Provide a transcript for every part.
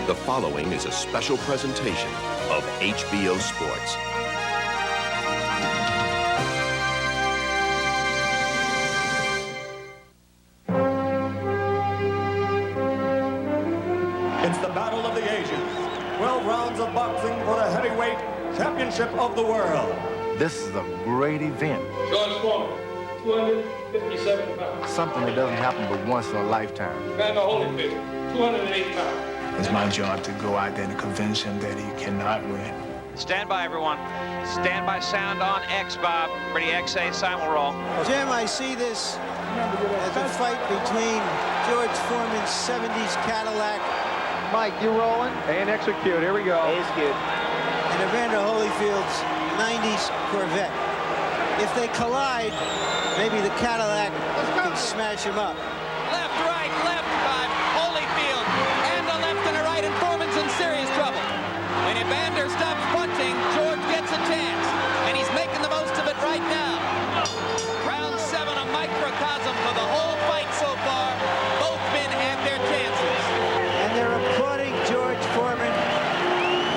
The following is a special presentation of HBO Sports. It's the battle of the ages. 12 rounds of boxing for the heavyweight championship of the world. This is a great event. George Foreman, 257 pounds. Something that doesn't happen but once in a lifetime. Evander Holyfield, 208 pounds. It's my job to go out there and convince him that he cannot win. Stand by, everyone. Stand by sound on X, Bob. Ready, XA, simul roll. Jim, I see this as a fight between George Foreman's 70s Cadillac. Mike, you rolling? And execute. Here we go. Execute. And Evander Holyfield's 90s Corvette. If they collide, maybe the Cadillac can smash him up. Left, right, left by Holyfield. And a left and a right, and Foreman's in serious trouble. When Evander stops punching, George gets a chance. And he's making the most of it right now. Round 7, a microcosm for the whole fight so far. Both men had their chances. And they're applauding George Foreman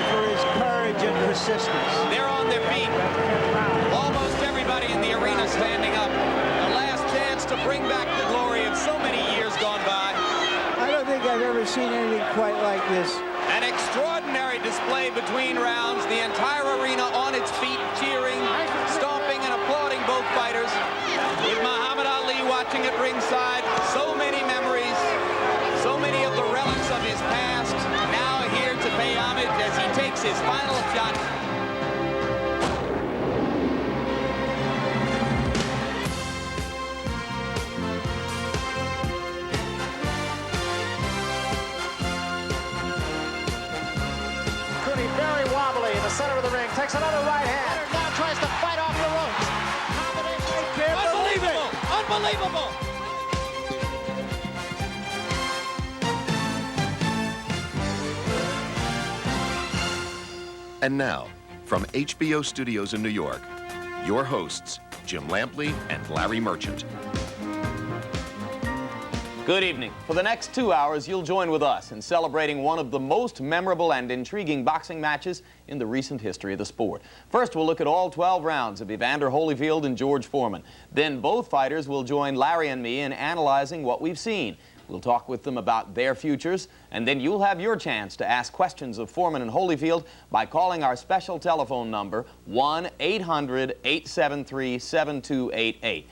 for his courage and persistence. They're on their feet. Almost everybody in the arena standing up. The last chance to bring back the glory of so many years gone by. I don't think I've ever seen anything quite like this. An extraordinary display between rounds. The entire arena on its feet, cheering, stomping, and applauding both fighters. With Muhammad Ali watching at ringside, so many memories, so many of the relics of his past, now here to pay homage as he takes his final shot. Very wobbly in the center of the ring. Takes another right hand. Now tries to fight off the ropes. Unbelievable! Unbelievable! And now, from HBO Studios in New York, your hosts, Jim Lampley and Larry Merchant. Good evening. For the next 2 hours, you'll join with us in celebrating one of the most memorable and intriguing boxing matches in the recent history of the sport. First, we'll look at all 12 rounds of Evander Holyfield and George Foreman. Then both fighters will join Larry and me in analyzing what we've seen. We'll talk with them about their futures, and then you'll have your chance to ask questions of Foreman and Holyfield by calling our special telephone number, 1-800-873-7288.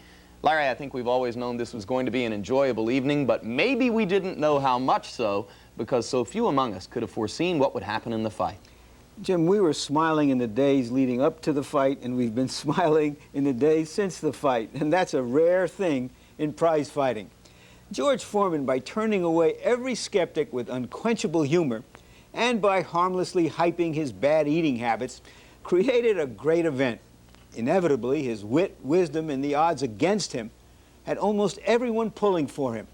Larry, I think we've always known this was going to be an enjoyable evening, but maybe we didn't know how much so because so few among us could have foreseen what would happen in the fight. Jim, we were smiling in the days leading up to the fight, and we've been smiling in the days since the fight, and that's a rare thing in prize fighting. George Foreman, by turning away every skeptic with unquenchable humor and by harmlessly hyping his bad eating habits, created a great event. Inevitably, his wit, wisdom, and the odds against him had almost everyone pulling for him.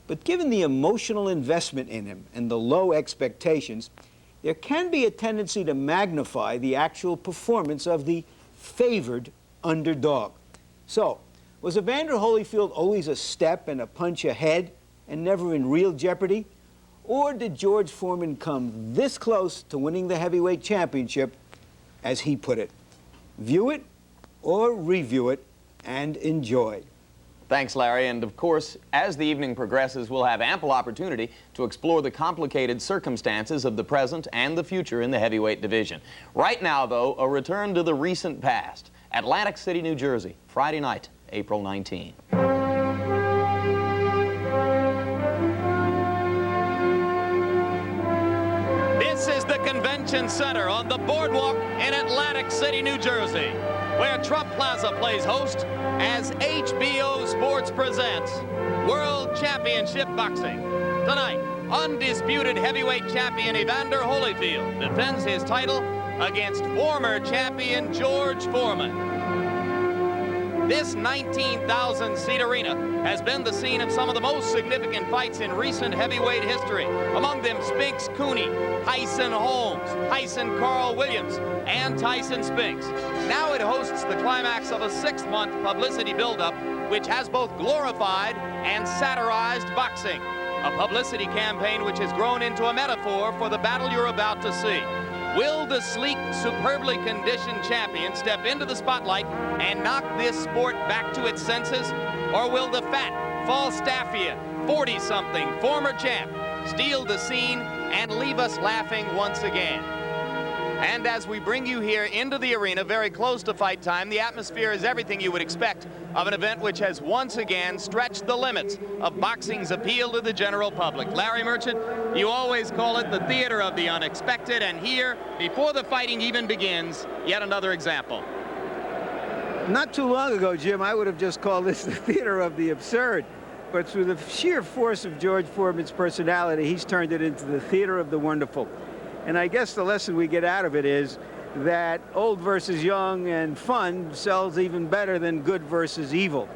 But given the emotional investment in him and the low expectations, there can be a tendency to magnify the actual performance of the favored underdog. So, was Evander Holyfield always a step and a punch ahead and never in real jeopardy? Or did George Foreman come this close to winning the heavyweight championship, as he put it? View it or review it and enjoy. Thanks, Larry. And of course, as the evening progresses, we'll have ample opportunity to explore the complicated circumstances of the present and the future in the heavyweight division. Right now, though, a return to the recent past. Atlantic City, New Jersey, Friday night, April 19. This is the convention center on the boardwalk in Atlantic City, New Jersey, where Trump Plaza plays host as HBO Sports presents World Championship Boxing. Tonight, undisputed heavyweight champion Evander Holyfield defends his title against former champion George Foreman. This 19,000-seat arena has been the scene of some of the most significant fights in recent heavyweight history. Among them, Spinks Cooney, Tyson Holmes, Tyson Carl Williams, and Tyson Spinks. Now it hosts the climax of a 6-month publicity buildup, which has both glorified and satirized boxing. a publicity campaign which has grown into a metaphor for the battle you're about to see. Will the sleek, superbly conditioned champion step into the spotlight and knock this sport back to its senses? Or will the fat, Falstaffian, 40-something former champ steal the scene and leave us laughing once again? And as we bring you here into the arena, very close to fight time, the atmosphere is everything you would expect of an event which has once again stretched the limits of boxing's appeal to the general public. Larry Merchant, you always call it the theater of the unexpected, and here, before the fighting even begins, yet another example. Not too long ago, Jim, I would have just called this the theater of the absurd. But through the sheer force of George Foreman's personality, he's turned it into the theater of the wonderful. And I guess the lesson we get out of it is that old versus young and fun sells even better than good versus evil.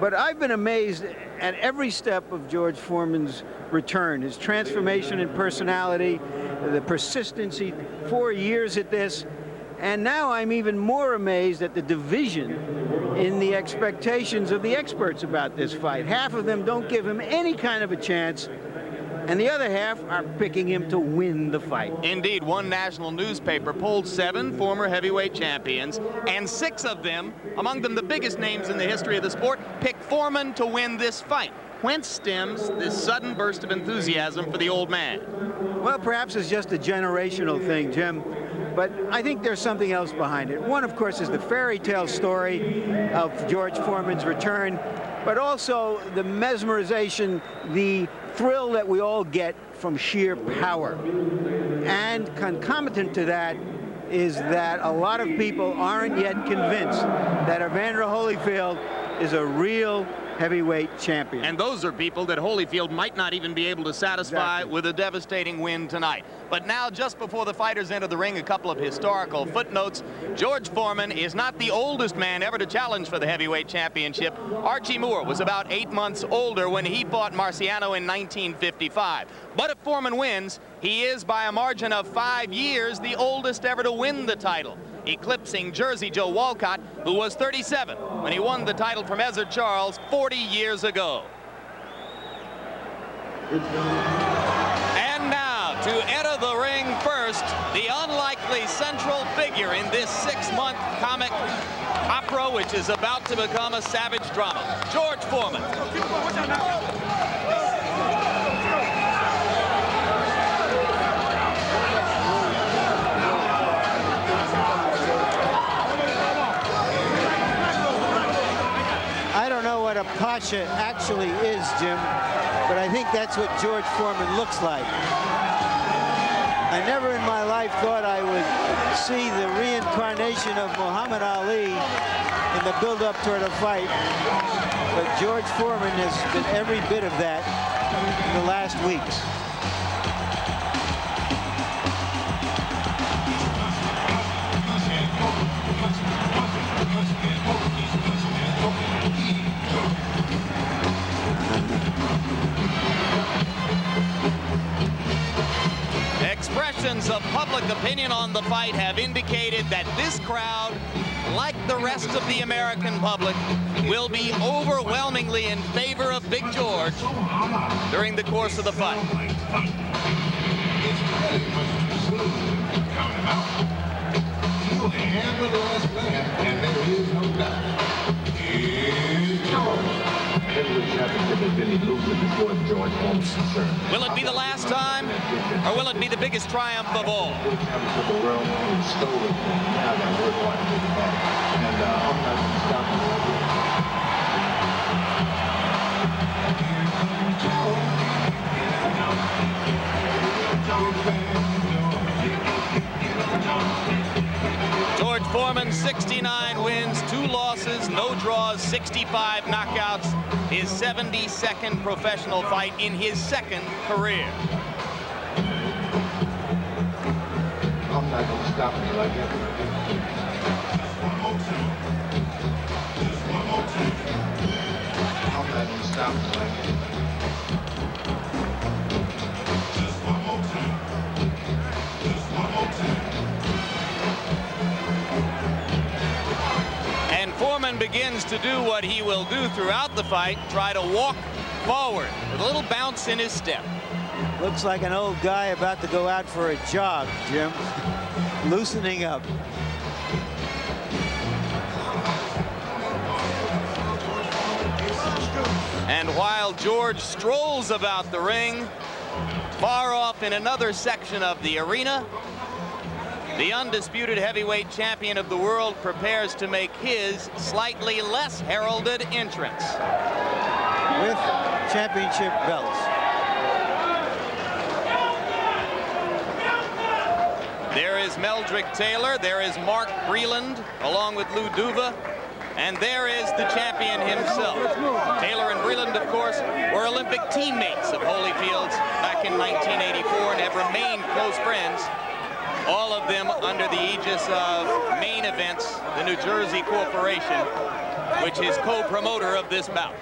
But I've been amazed at every step of George Foreman's return, his transformation in personality, the persistency, 4 years at this. And now I'm even more amazed at the division in the expectations of the experts about this fight. Half of them don't give him any kind of a chance, and the other half are picking him to win the fight. Indeed, one national newspaper polled 7 former heavyweight champions, and 6 of them, among them the biggest names in the history of the sport, picked Foreman to win this fight. Whence stems this sudden burst of enthusiasm for the old man? Well, perhaps it's just a generational thing, Jim, but I think there's something else behind it. One, of course, is the fairy tale story of George Foreman's return, but also the mesmerization, the thrill that we all get from sheer power. And concomitant to that is that a lot of people aren't yet convinced that Evander Holyfield is a real heavyweight champion. And those are people that Holyfield might not even be able to satisfy with a devastating win tonight. But now, just before the fighters enter the ring, a couple of historical footnotes. George Foreman is not the oldest man ever to challenge for the heavyweight championship. Archie Moore was about 8 months older when he fought Marciano in 1955. But if Foreman wins, he is, by a margin of 5 years, the oldest ever to win the title, eclipsing Jersey Joe Walcott, who was 37 when he won the title from Ezzard Charles 40 years ago. And now, to enter the ring first, the unlikely central figure in this 6-month comic opera, which is about to become a savage drama, George Foreman. What a pasha actually is, Jim, but I think that's what George Foreman looks like. I never in my life thought I would see the reincarnation of Muhammad Ali in the build-up toward a fight, but George Foreman has been every bit of that in the last weeks. Expressions of public opinion on the fight have indicated that this crowd, like the rest of the American public, will be overwhelmingly in favor of Big George during the course of the fight. Will it be the last time, or will it be the biggest triumph of all? George Foreman, 69 wins, 2 losses, no draws, 65 knockouts. His 72nd professional fight in his 2nd career. I'm not going to stop me like that. I'm not going to stop me like that. And Foreman begins to do what he will do throughout the fight, try to walk forward with a little bounce in his step. Looks like an old guy about to go out for a jog, Jim. Loosening up. And while George strolls about the ring, far off in another section of the arena, the undisputed heavyweight champion of the world prepares to make his slightly less heralded entrance. With championship belts. There is Meldrick Taylor, there is Mark Breland, along with Lou Duva, and there is the champion himself. Taylor and Breland, of course, were Olympic teammates of Holyfield's back in 1984 and have remained close friends. All of them under the aegis of Main Events, the New Jersey corporation, which is co-promoter of this bout.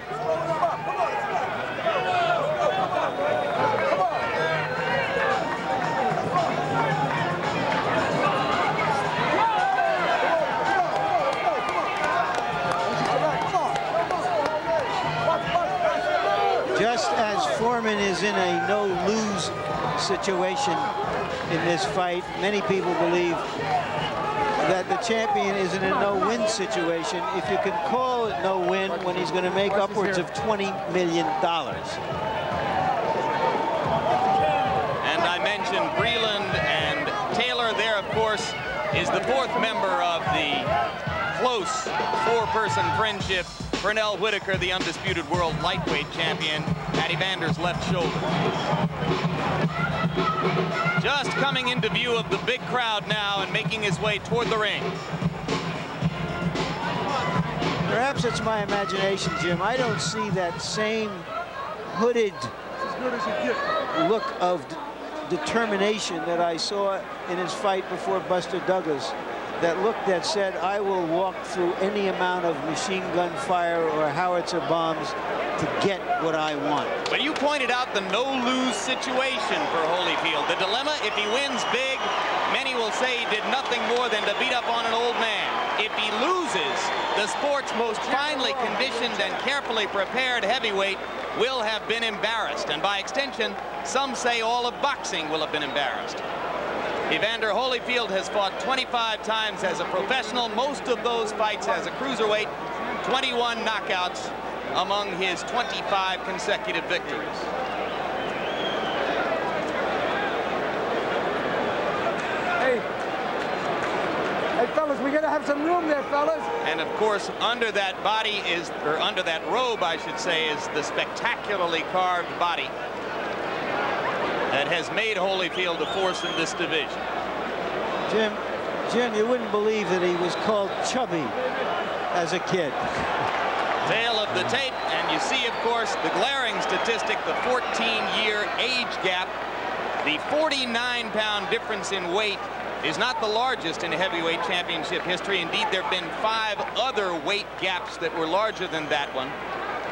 Just as Foreman is in a no-lose situation in this fight, many people believe that the champion is in a no-win situation, if you can call it no-win when he's going to make upwards of $20 million. And I mentioned Breland and Taylor. There, of course, is the fourth member of the close four-person friendship, Pernell Whitaker, the undisputed world lightweight champion, at Evander's left shoulder. Just coming into view of the big crowd now and making his way toward the ring. Perhaps it's my imagination, Jim. I don't see that same hooded look of determination that I saw in his fight before Buster Douglas. That look that said, I will walk through any amount of machine gun fire or howitzer bombs to get what I want. But you pointed out the no-lose situation for Holyfield. The dilemma, if he wins big, many will say he did nothing more than to beat up on an old man. If he loses, the sport's most finely conditioned and carefully prepared heavyweight will have been embarrassed. And by extension, some say all of boxing will have been embarrassed. Evander Holyfield has fought 25 times as a professional, most of those fights as a cruiserweight, 21 knockouts among his 25 consecutive victories. Hey, fellas, we gotta have some room there, fellas. And of course, under that body is, or under that robe, I should say, is the spectacularly carved body that has made Holyfield a force in this division. Jim, you wouldn't believe that he was called chubby as a kid. Tail of the tape, and you see, of course, the glaring statistic, the 14-year age gap. The 49-pound difference in weight is not the largest in heavyweight championship history. Indeed, there have been 5 other weight gaps that were larger than that one,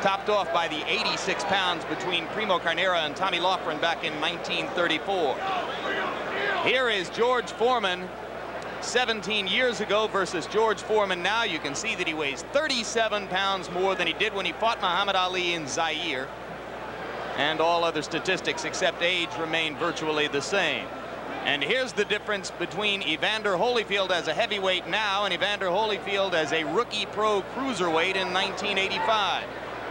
topped off by the 86 pounds between Primo Carnera and Tommy Loughran back in 1934. Here is George Foreman 17 years ago versus George Foreman now. You can see that he weighs 37 pounds more than he did when he fought Muhammad Ali in Zaire. And all other statistics except age remain virtually the same. And here's the difference between Evander Holyfield as a heavyweight now and Evander Holyfield as a rookie pro cruiserweight in 1985.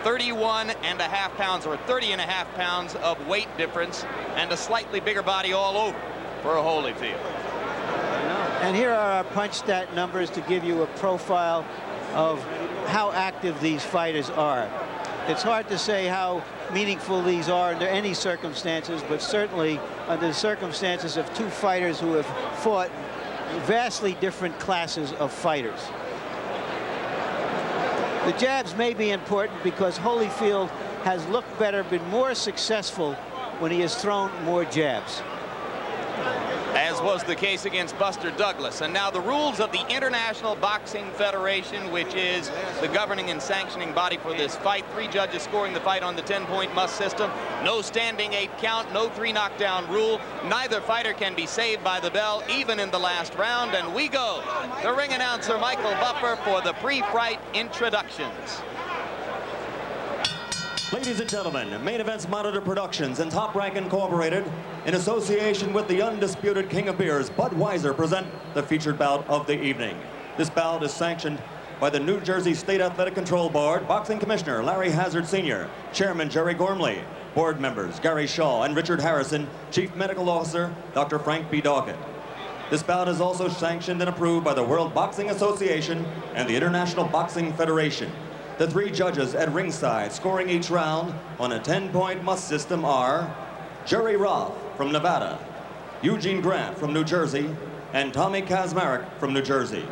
31.5 pounds or 30.5 pounds of weight difference and a slightly bigger body all over for Holyfield. And here are our punch stat numbers to give you a profile of how active these fighters are. It's hard to say how meaningful these are under any circumstances, but certainly under the circumstances of two fighters who have fought vastly different classes of fighters. The jabs may be important because Holyfield has looked better, been more successful when he has thrown more jabs. As was the case against Buster Douglas. And now the rules of the International Boxing Federation, which is the governing and sanctioning body for this fight. 3 judges scoring the fight on the 10-point must system. No standing 8 count, no 3 knockdown rule. Neither fighter can be saved by the bell, even in the last round. And we go. The ring announcer, Michael Buffer, for the pre-fight introductions. Ladies and gentlemen, Main Events Monitor Productions and Top Rank Incorporated, in association with the undisputed King of Beers, Budweiser, present the featured bout of the evening. This bout is sanctioned by the New Jersey State Athletic Control Board, Boxing Commissioner Larry Hazard Sr., Chairman Jerry Gormley, Board members Gary Shaw and Richard Harrison, Chief Medical Officer Dr. Frank B. Dawkett. This bout is also sanctioned and approved by the World Boxing Association and the International Boxing Federation. The three judges at ringside scoring each round on a 10-point must system are Jerry Roth from Nevada, Eugene Grant from New Jersey, and Tommy Kazmarek from New Jersey.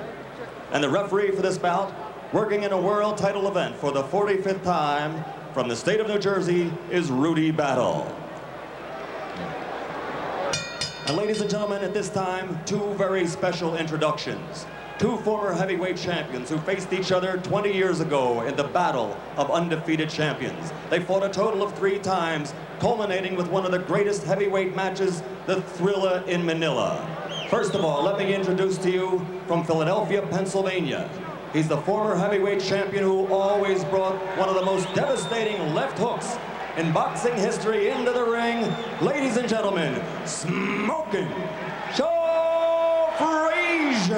And the referee for this bout, working in a world title event for the 45th time from the state of New Jersey, is Rudy Battle. And ladies and gentlemen, at this time, two very special introductions. Two former heavyweight champions who faced each other 20 years ago in the Battle of Undefeated Champions. They fought a total of 3 times, culminating with one of the greatest heavyweight matches, the Thrilla in Manila. First of all, let me introduce to you from Philadelphia, Pennsylvania. He's the former heavyweight champion who always brought one of the most devastating left hooks in boxing history into the ring. Ladies and gentlemen, Smoking Joe Frazier.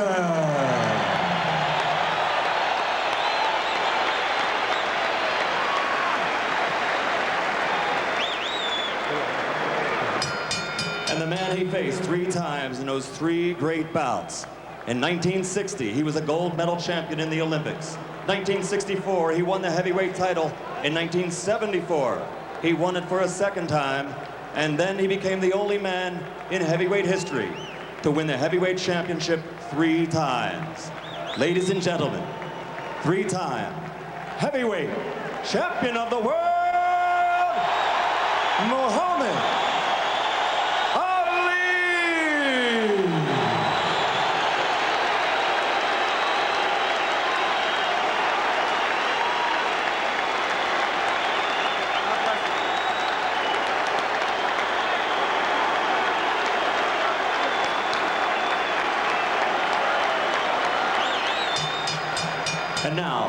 And the man he faced 3 times in those 3 great bouts. In 1960, he was a gold medal champion in the Olympics. 1964, he won the heavyweight title. In 1974, he won it for a 2nd time. And then he became the only man in heavyweight history to win the heavyweight championship 3 times. Ladies and gentlemen, 3-time heavyweight champion of the world, Muhammad Ali. And now,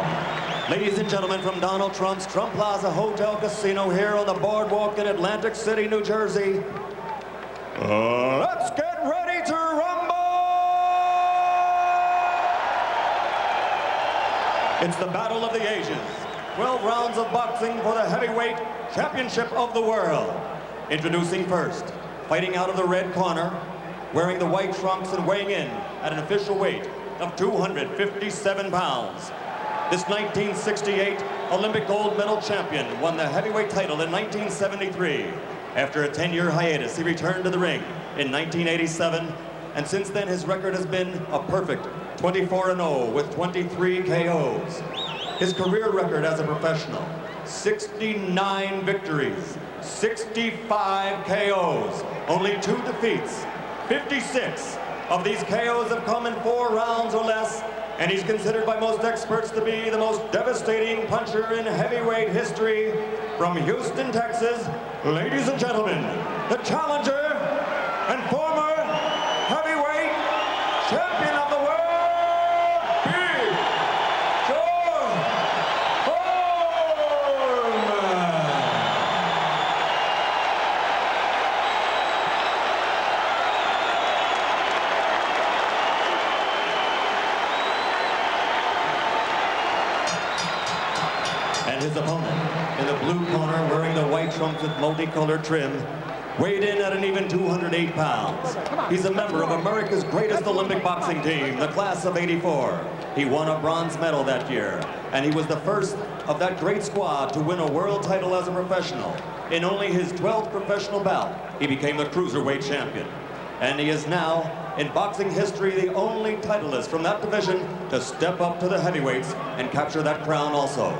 ladies and gentlemen, from Donald Trump's Trump Plaza Hotel Casino here on the boardwalk in Atlantic City, New Jersey, let's get ready to rumble! It's the Battle of the Ages. 12 rounds of boxing for the heavyweight championship of the world. Introducing first, fighting out of the red corner, wearing the white trunks and weighing in at an official weight of 257 pounds. This 1968 Olympic gold medal champion won the heavyweight title in 1973. After a 10-year hiatus, he returned to the ring in 1987, and since then his record has been a perfect 24-0 with 23 KOs. His career record as a professional, 69 victories, 65 KOs, only 2 defeats. 56 of these KOs have come in 4 rounds or less, and he's considered by most experts to be the most devastating puncher in heavyweight history. From Houston, Texas, ladies and gentlemen, the challenger and former heavyweight champion of the world, Big George Foreman. And his opponent, in the blue corner, wearing the white trunks with multicolored trim, weighed in at an even 208 pounds. He's a member of America's greatest Olympic boxing team, the class of '84. He won a bronze medal that year, and he was the first of that great squad to win a world title as a professional. In only his 12th professional bout, he became the cruiserweight champion. And he is now, in boxing history, the only titleist from that division to step up to the heavyweights and capture that crown also.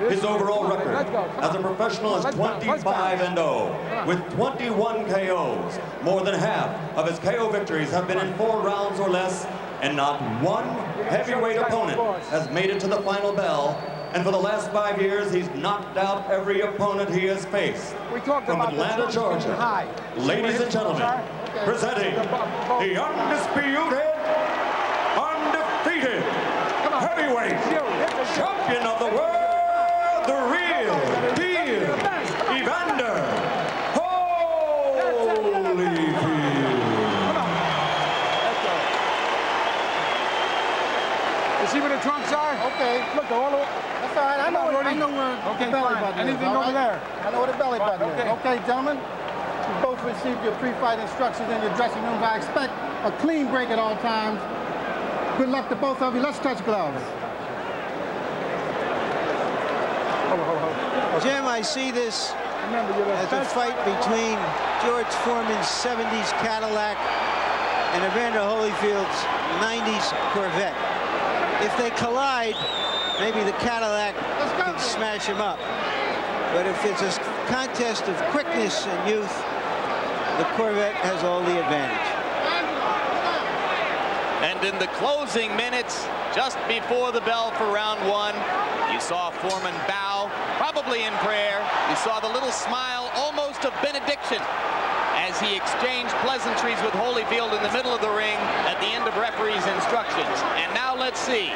His overall record as a professional is 25-0 with 21 KOs. More than half of his KO victories have been in 4 rounds or less, and not one heavyweight opponent has made it to the final bell. And for the last 5 years, he's knocked out every opponent he has faced. From Atlanta, Georgia, ladies and gentlemen, presenting the undisputed, undefeated heavyweight champion of the world, the real deal. button is. Anything over there? I know what a belly button Okay. is. Okay, gentlemen? You both received your pre-fight instructions in your dressing rooms. I expect a clean break at all times. Good luck to both of you. Let's touch gloves. Jim, I see this as a fight between George Foreman's 70s Cadillac and Evander Holyfield's 90s Corvette. If they collide, maybe the Cadillac can smash him up. But if it's a contest of quickness and youth, the Corvette has all the advantage. And in the closing minutes, just before the bell for round one, you saw Foreman bow, probably in prayer. You saw the little smile, almost of benediction, as he exchanged pleasantries with Holyfield in the middle of the ring at the end of referee's instructions. And now let's see,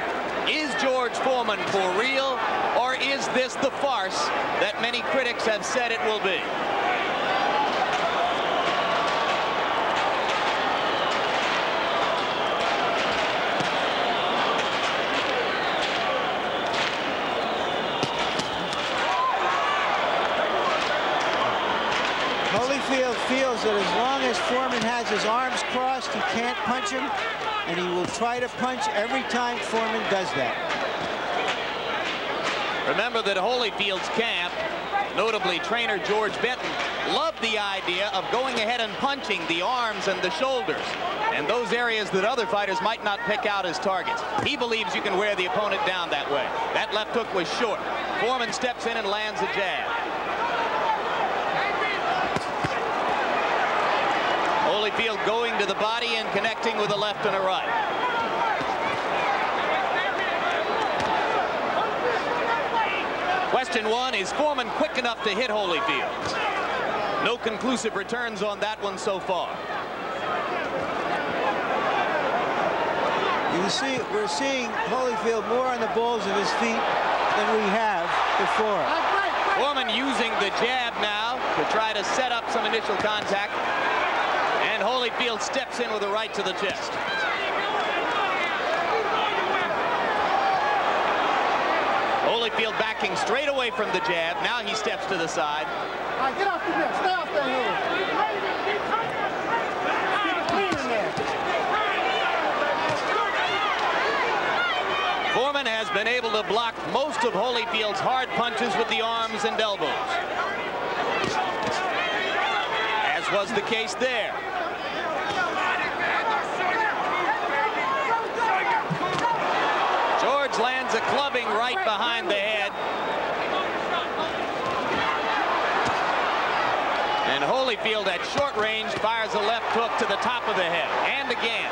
is George Foreman for real, or is this the farce that many critics have said it will be? Holyfield feels that as long as Foreman has his arms crossed, he can't punch him, and he will try to punch every time Foreman does that. Remember that Holyfield's camp, notably trainer George Benton, loved the idea of going ahead and punching the arms and the shoulders, and those areas that other fighters might not pick out as targets. He believes you can wear the opponent down that way. That left hook was short. Foreman steps in and lands a jab. Holyfield going to the body and connecting with a left and a right. Question one, is Foreman quick enough to hit Holyfield? No conclusive returns on that one so far. You see, we're seeing Holyfield more on the balls of his feet than we have before. Foreman using the jab now to try to set up some initial contact. And Holyfield steps in with a right to the chest. Holyfield backing straight away from the jab. Now he steps to the side. All right, get off the net. Stay off that hill. Keep it clean in there. Foreman has been able to block most of Holyfield's hard punches with the arms and elbows, as was the case there. George lands a clubbing right behind the head. And Holyfield at short range fires a left hook to the top of the head. And again.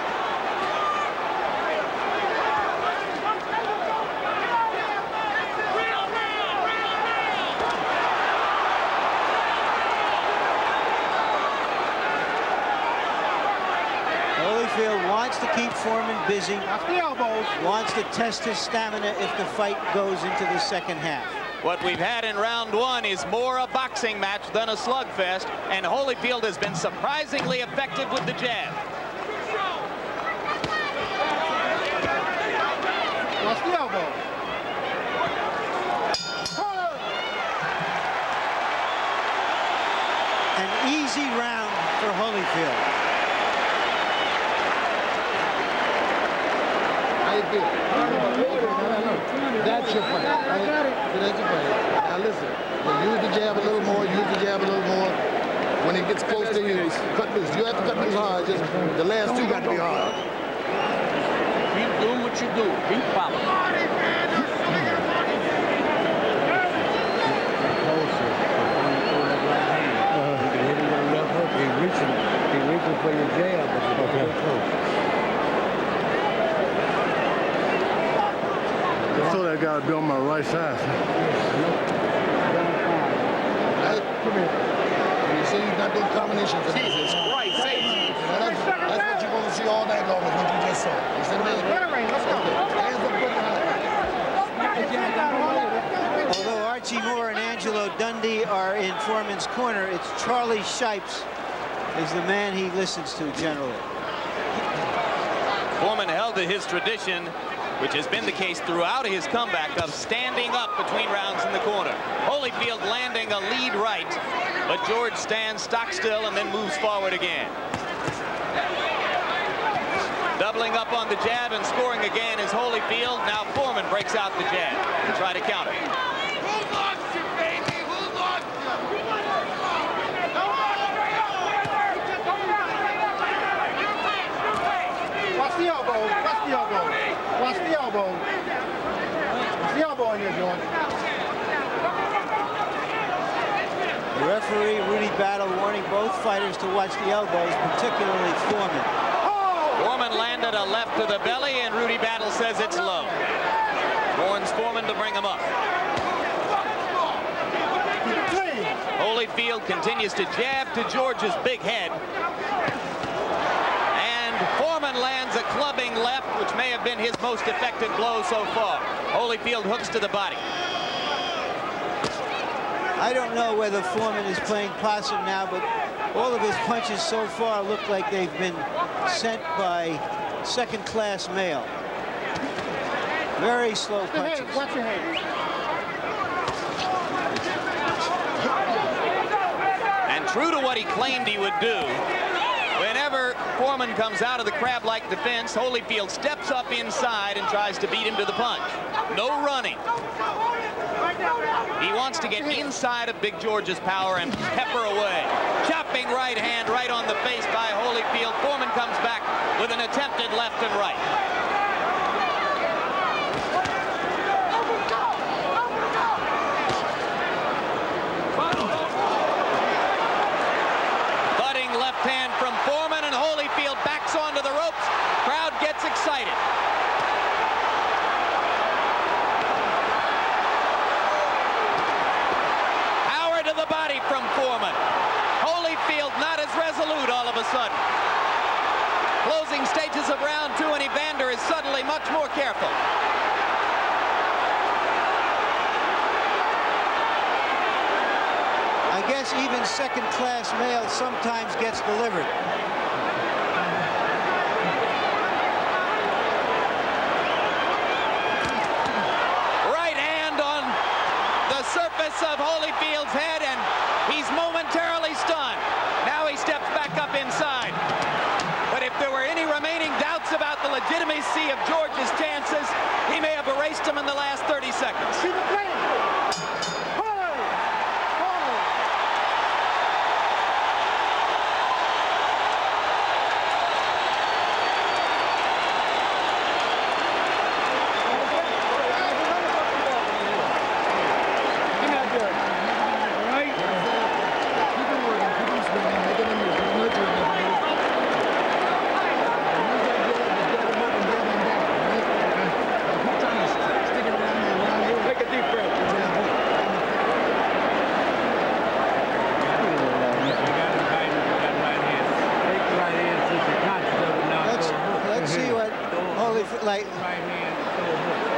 Holyfield wants to keep Foreman busy, wants to test his stamina if the fight goes into the second half. What we've had in round one is more a boxing match than a slugfest, and Holyfield has been surprisingly effective with the jab. Watch the elbow. An easy round for Holyfield. That's your fight. That's your fight. Now listen, you use the jab a little more, use the jab a little more. When it gets close to you, cut loose. You have to cut loose hard. Just the last two got to be hard. Keep doing what you do. Keep following. He's reaching for your jab, but you're very close. I told that guy to be on my right side. Come here. You see, he's not doing combinations. Jesus Christ, that's what you're going to see all night long, is what you just saw. You see what I mean? Let's go. Although Archie Moore and Angelo Dundee are in Foreman's corner, it's Charlie Shipes is the man he listens to generally. Foreman held to his tradition which has been the case throughout his comeback of standing up between rounds in the corner. Holyfield landing a lead right, but George stands stock still and then moves forward again. Doubling up on the jab and scoring again is Holyfield. Now Foreman breaks out the jab to try to counter. Watch the elbow. Watch the elbow. Watch the elbow. Watch the elbow in there, George. The referee, Rudy Battle, warning both fighters to watch the elbows, particularly Foreman. Foreman landed a left to the belly, and Rudy Battle says it's low. Warns Foreman to bring him up. Holyfield continues to jab to George's big head. And Foreman lands a clubbing left, which may have been his most effective blow so far. Holyfield hooks to the body. I don't know whether Foreman is playing possum now, but all of his punches so far look like they've been sent by second-class mail. Very slow punches. Watch your head. And true to what he claimed he would do, whenever Foreman comes out of the crab-like defense, Holyfield steps up inside and tries to beat him to the punch. No running. He wants to get inside of Big George's power and pepper away. Chopping right hand right on the face by Holyfield. Foreman comes back with an attempted left and right. Butting left hand from Foreman, and Holyfield backs onto the ropes. Crowd gets excited. The body from Foreman. Holyfield not as resolute all of a sudden. Closing stages of round two, and Evander is suddenly much more careful. I guess even second-class mail sometimes gets delivered. Surface of Holyfield's head, and he's momentarily stunned. Now he steps back up inside. But if there were any remaining doubts about the legitimacy of George's chances, he may have erased them in the last 30 seconds.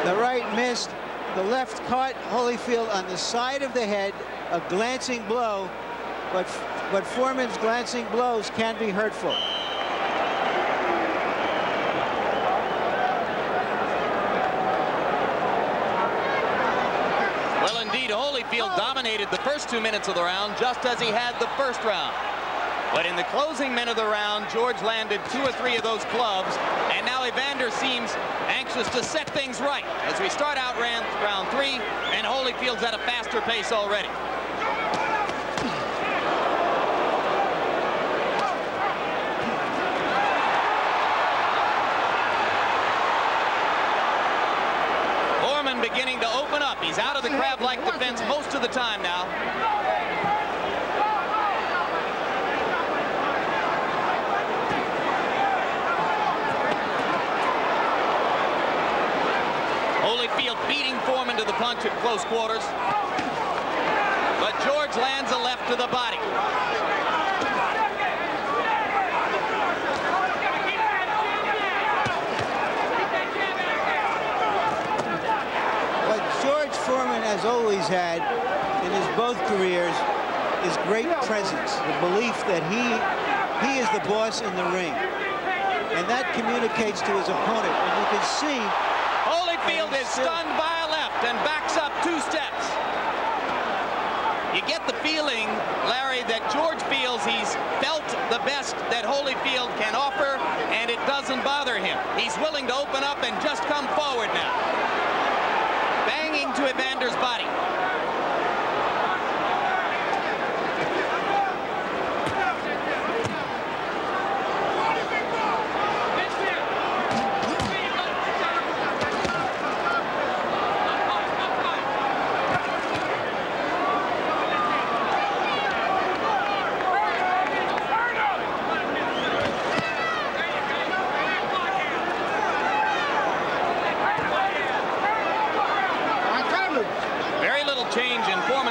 The right missed, the left caught Holyfield on the side of the head, a glancing blow, but Foreman's glancing blows can be hurtful. Well, indeed, Holyfield dominated the first 2 minutes of the round, just as he had the first round. But in the closing minute of the round, George landed 2 or 3 of those clubs, and now Evander seems anxious to set things right as we start out round 3, and Holyfield's at a faster pace already. Foreman beginning to open up. He's out of the crab-like defense most of the time now. Holyfield beating Foreman to the punch at close quarters. But George lands a left to the body. What George Foreman has always had in his both careers is great presence, the belief that he is the boss in the ring. And that communicates to his opponent. And you can see Holyfield is stunned by a left and backs up 2 steps. You get the feeling, Larry, that George feels he's felt the best that Holyfield can offer, and it doesn't bother him. He's willing to open up and just come forward now. Banging to Evander's body.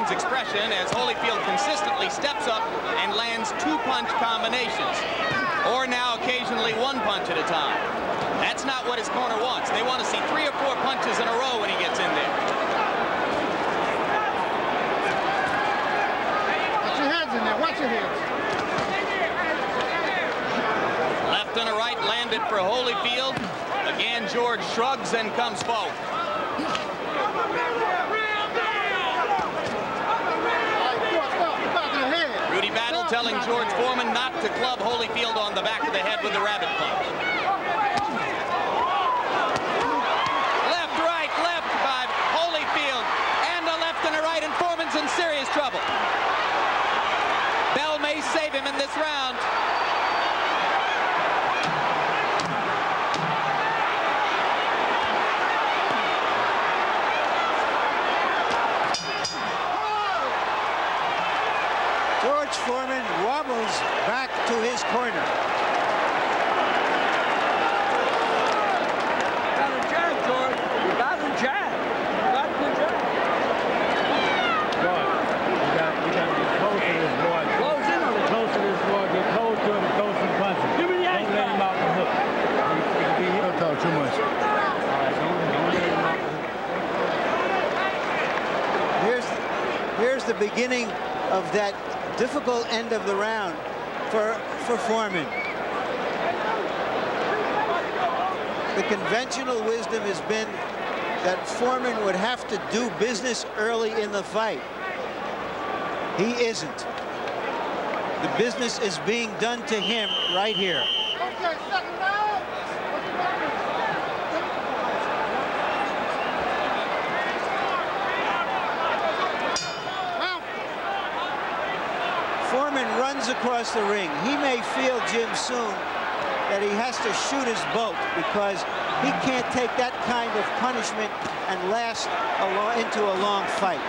Expression as Holyfield consistently steps up and lands 2-punch combinations, or now occasionally 1 punch at a time. That's not what his corner wants. They want to see 3 or 4 punches in a row when he gets in there. Watch your hands in there. Watch your hands. Left and a right landed for Holyfield. Again, George shrugs and comes forward. Rudy Battle telling George Foreman not to club Holyfield on the back of the head with the rabbit punch. Left, right, left by Holyfield. And a left and a right, and Foreman's in serious trouble. Bell may save him in this round. George Foreman wobbles back to his corner. Got a jab, George. You got a jab. You got the jab. George, you got to be close to this boy. Close in on it. Close to this boy. Get close to him and throw some punches. Give me the Don't let him out the hook. Don't talk too much. All right, don't let him out the hook. Here's the beginning of that difficult end of the round for Foreman. The conventional wisdom has been that Foreman would have to do business early in the fight. He isn't. The business is being done to him right here. Foreman runs across the ring. He may feel, Jim, soon that he has to shoot his boat because he can't take that kind of punishment and last into a long fight.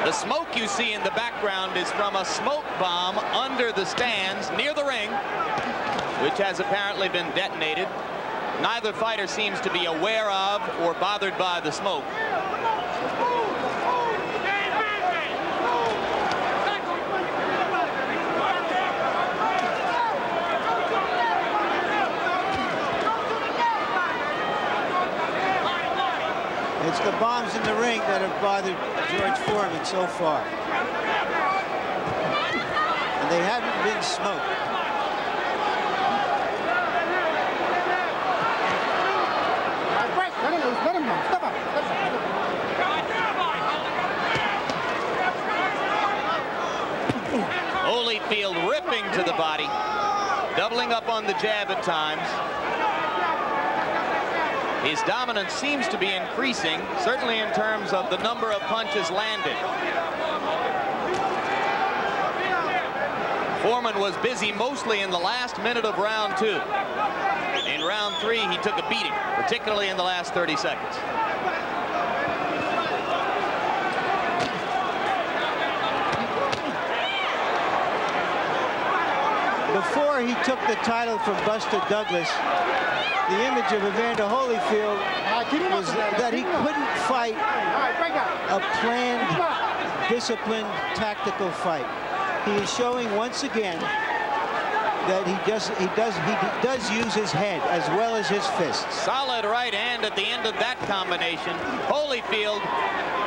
The smoke you see in the background is from a smoke bomb under the stands near the ring, which has apparently been detonated. Neither fighter seems to be aware of or bothered by the smoke. It's the bombs in the ring that have bothered George Foreman so far. And they haven't been smoked. Let him go. Stop up. Holyfield ripping to the body, doubling up on the jab at times. His dominance seems to be increasing, certainly in terms of the number of punches landed. Foreman was busy mostly in the last minute of round 2. In round 3, he took a beating, particularly in the last 30 seconds. Before he took the title from Buster Douglas, the image of Evander Holyfield was that he couldn't fight a planned, disciplined, tactical fight. He is showing once again that he does use his head as well as his fists. Solid right hand at the end of that combination. Holyfield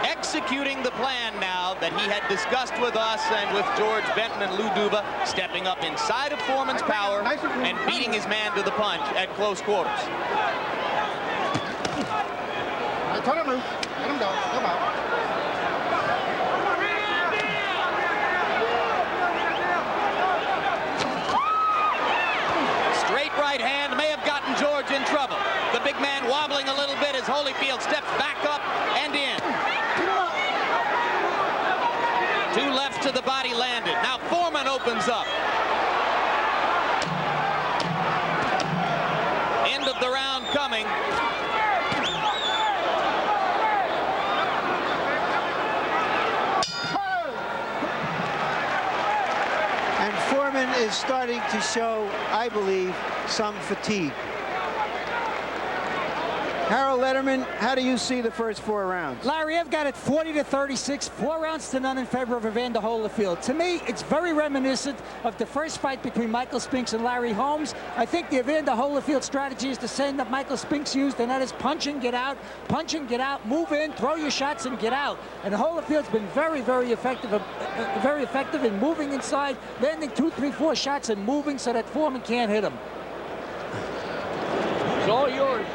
executing the plan now that he had discussed with us and with George Benton and Lou Duva, stepping up inside of Foreman's power and beating his man to the punch at close quarters. Turn him loose. Let him go. Come out. Straight right hand may have gotten George in trouble. The big man wobbling a little bit as Holyfield steps back up and in. Two lefts to the body landed. Now Foreman opens up. End of the round coming. Foreman is starting to show, I believe, some fatigue. Harold Letterman, how do you see the first 4 rounds? Larry, I've got it 40-36, 4 rounds to none in favor of Evander Holyfield. To me, it's very reminiscent of the first fight between Michael Spinks and Larry Holmes. I think the Evander Holyfield strategy is the same that Michael Spinks used, and that is punch and get out, move in, throw your shots, and get out. And Holyfield's been very, very effective in moving inside, landing 2, 3, 4 shots and moving so that Foreman can't hit him. It's all yours.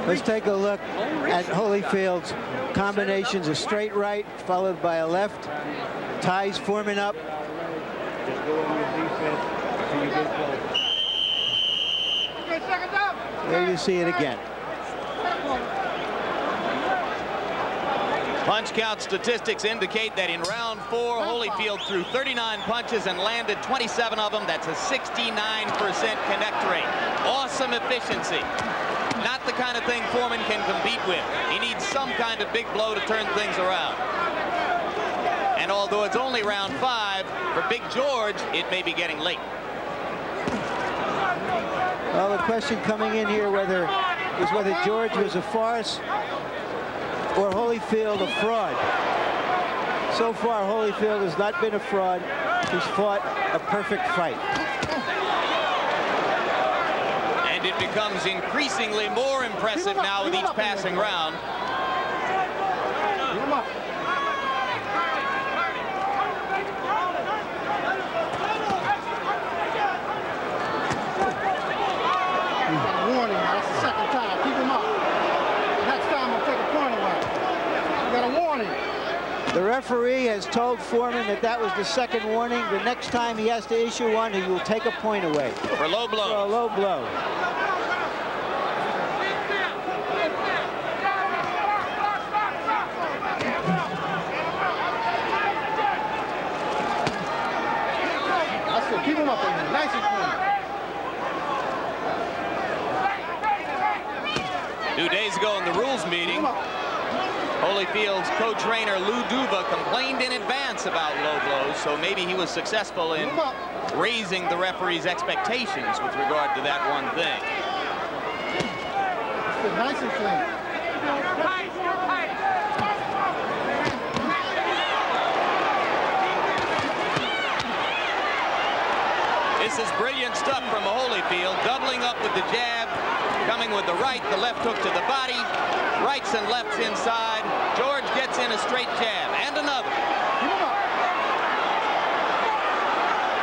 Let's take a look at Holyfield's combinations. A straight right followed by a left. Ties Foreman up. Just go on your defense until you get close. There you see it again. Punch count statistics indicate that in round 4, Holyfield threw 39 punches and landed 27 of them. That's a 69% connect rate. Awesome efficiency. Not the kind of thing Foreman can compete with. He needs some kind of big blow to turn things around. And although it's only round 5, for Big George, it may be getting late. Well, the question coming in here is whether George was a farce or Holyfield a fraud. So far, Holyfield has not been a fraud. He's fought a perfect fight. And it becomes increasingly more impressive now with each passing round. Warning, that's the second time. Keep him up. Next time, I'll take a point away. You got a warning. The referee has told Foreman that was the second warning. The next time he has to issue one, he will take a point away. For low blow. For a low blow. That's it. Keep him up in there. Nice and clean. 2 days ago in the rules meeting, Holyfield's co-trainer Lou Duva complained in advance about low blows, so maybe he was successful in raising the referee's expectations with regard to that one thing. Nice and clean. This is brilliant stuff from Holyfield, doubling up with the jab, coming with the right, the left hook to the body, rights and lefts inside. George gets in a straight jab, and another.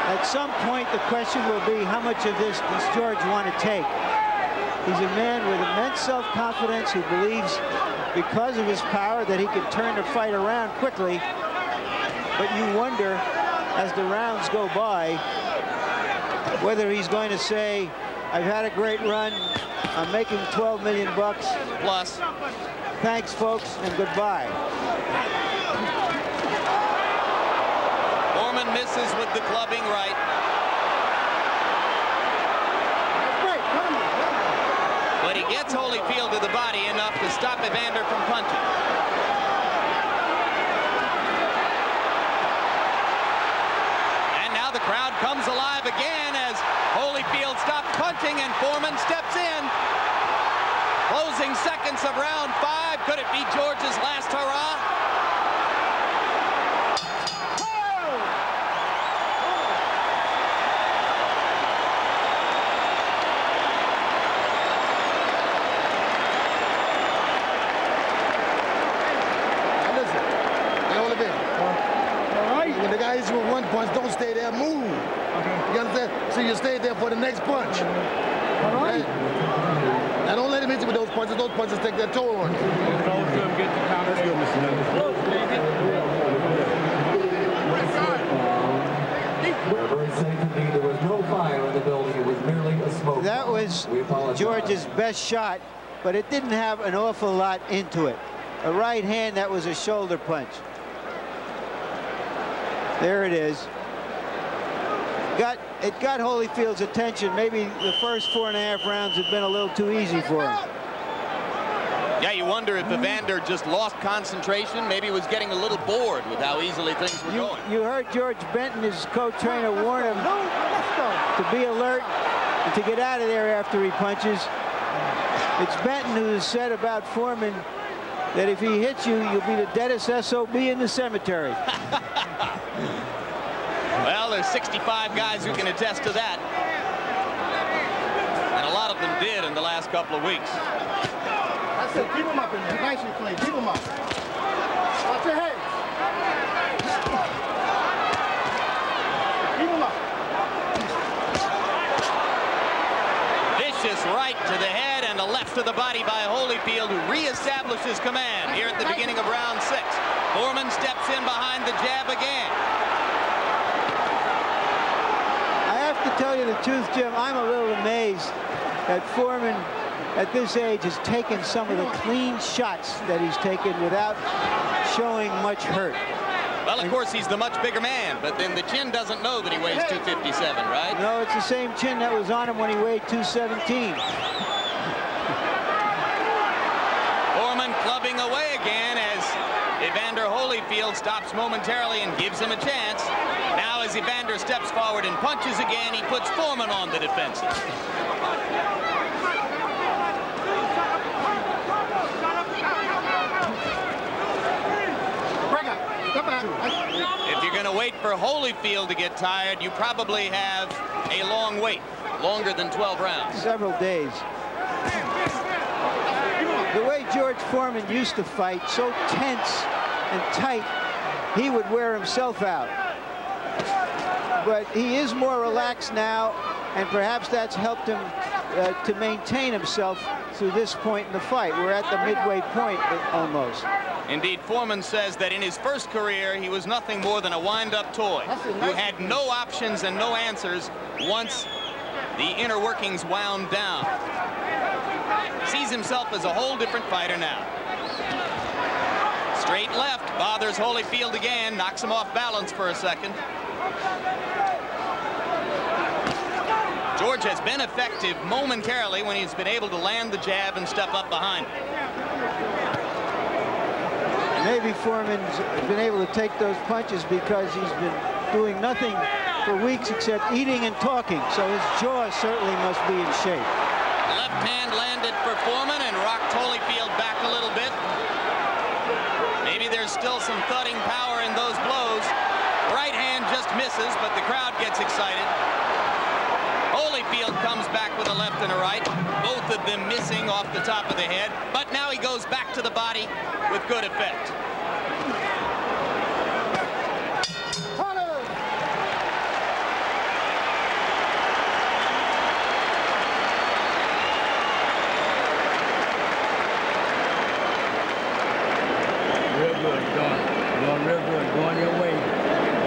At some point, the question will be, how much of this does George want to take? He's a man with immense self-confidence who believes, because of his power, that he can turn the fight around quickly. But you wonder, as the rounds go by, whether he's going to say, I've had a great run, I'm making $12 million bucks. Plus. Thanks, folks, and goodbye. Foreman misses with the clubbing right. But he gets Holyfield to the body enough to stop Evander from punching. And now the crowd comes alive again as Holyfield stops punching and Foreman steps in. Closing seconds of round 5. Could it be George's last hurrah? punch, don't stay there, move. You understand? So you stay there for the next punch. Right? Now don't let him hit you with those punches. Those punches take their toll on you. Let's go, Mr. Nuggets. We're very safe indeed. There was no fire in the building. It was merely a smoke. That was George's best shot, but it didn't have an awful lot into it. A right hand that was a shoulder punch. There it is. It got Holyfield's attention. Maybe the first 4.5 rounds had been a little too easy for him. Yeah, you wonder if Evander just lost concentration. Maybe he was getting a little bored with how easily things were going. You heard George Benton, his co-trainer, warn him to be alert and to get out of there after he punches. It's Benton who has said about Foreman that if he hits you, you'll be the deadest SOB in the cemetery. Well, there's 65 guys who can attest to that. And a lot of them did in the last couple of weeks. That's it. Keep him up in there. Nice and clean. Keep him up. Watch your head. Keep him up. Vicious right to the head and a left to the body by Holyfield, who reestablishes command here at the beginning of round 6. Foreman steps in behind the jab again. To tell you the truth, Jim, I'm a little amazed that Foreman at this age has taken some of the clean shots that he's taken without showing much hurt. Well, of course, he's the much bigger man, but then the chin doesn't know that he weighs 257, right? No, it's the same chin that was on him when he weighed 217. Foreman clubbing away again as Evander Holyfield stops momentarily and gives him a chance. Now as Evander steps forward and punches again, he puts Foreman on the defensive. If you're going to wait for Holyfield to get tired, you probably have a long wait, longer than 12 rounds. Several days. The way George Foreman used to fight, so tense and tight, he would wear himself out. But he is more relaxed now, and perhaps that's helped him to maintain himself through this point in the fight. We're at the midway point almost. Indeed, Foreman says that in his first career, he was nothing more than a wind-up toy who had no options and no answers once the inner workings wound down. Sees himself as a whole different fighter now. Straight left bothers Holyfield again, knocks him off balance for a second. George has been effective momentarily when he's been able to land the jab and step up behind. Maybe Foreman's been able to take those punches because he's been doing nothing for weeks except eating and talking, so his jaw certainly must be in shape. Left hand landed for Foreman and rocked Holyfield back a little bit. Maybe there's still some thudding power in those blows. Right hand just misses, but the crowd gets excited. Holyfield comes back with a left and a right, both of them missing off the top of the head, but now he goes back to the body with good effect. Real good, going real good, going your way.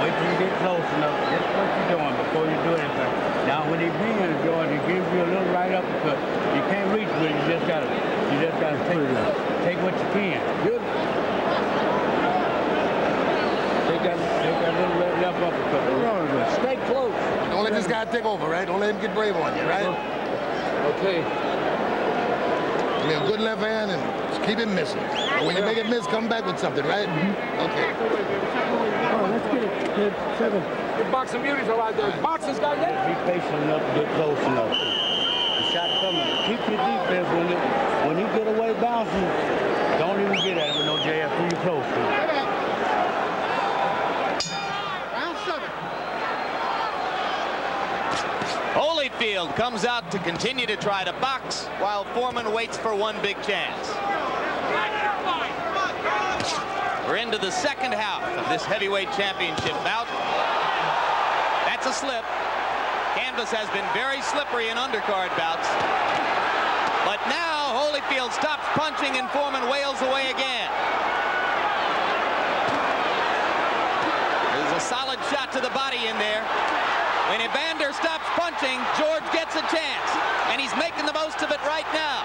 Wait till you get close enough. That's what you're doing before you do anything. Now, when he brings in George, he gives you a little right uppercut. You can't reach with it. You just gotta take what you can. Good. Take that little left uppercut. Stay close. Don't let this guy take over, right? Don't let him get brave on you, right? Okay. Give me a good left hand and just keep it missing. And when you make it miss, come back with something, right? Okay. Let's get it. Good. 7. The boxing beauties are out there. Boxers got that. Be patient enough to get close enough. The shot coming. Keep your defense when he get away bouncing. Don't even get at him with no jab too close to him. Round 7. Holyfield comes out to continue to try to box while Foreman waits for one big chance. We're into the second half of this heavyweight championship bout. slip. Canvas has been very slippery in undercard bouts. But now Holyfield stops punching and Foreman wails away again. There's a solid shot to the body in there. When Evander stops punching, George gets a chance, and he's making the most of it right now.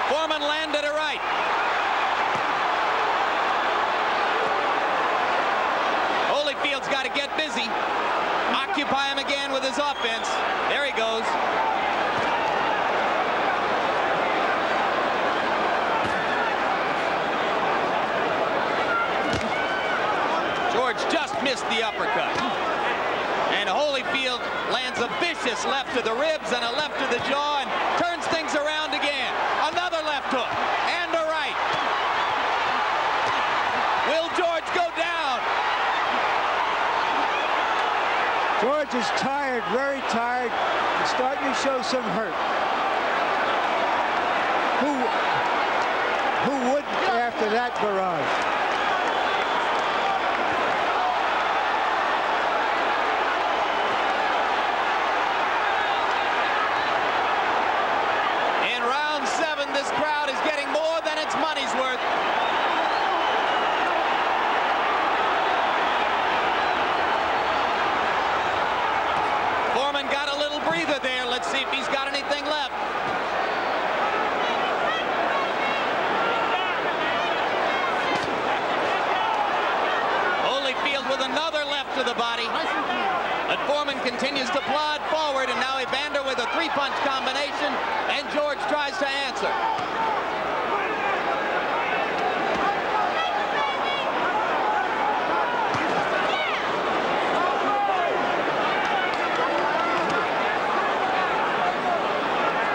Foreman landed a right. Holyfield's got to get busy. Occupy him again with his offense. There he goes. George just missed the uppercut. And Holyfield lands a vicious left to the ribs and a left to the jaw and turns things around again. Another left hook and a right. Will George go down? George is tired, very tired. He's starting to show some hurt. Who wouldn't after that barrage? This crowd is getting more than its money's worth. Foreman got a little breather there. Let's see if he's got anything left. Holyfield with another left to the body. But Foreman continues to plod forward, and now Evander with a three-punch combination, and George tries to answer.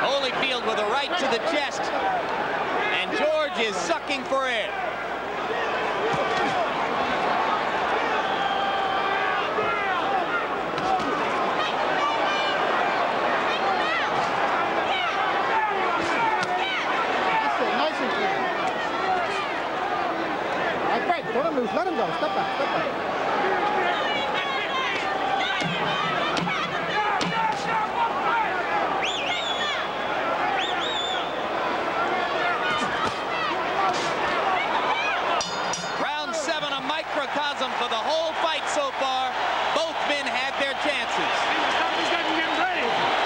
Holyfield with a right to the chest, and George is sucking for air. Let him go. Step back. Step back. Round 7, a microcosm for the whole fight so far. Both men had their chances.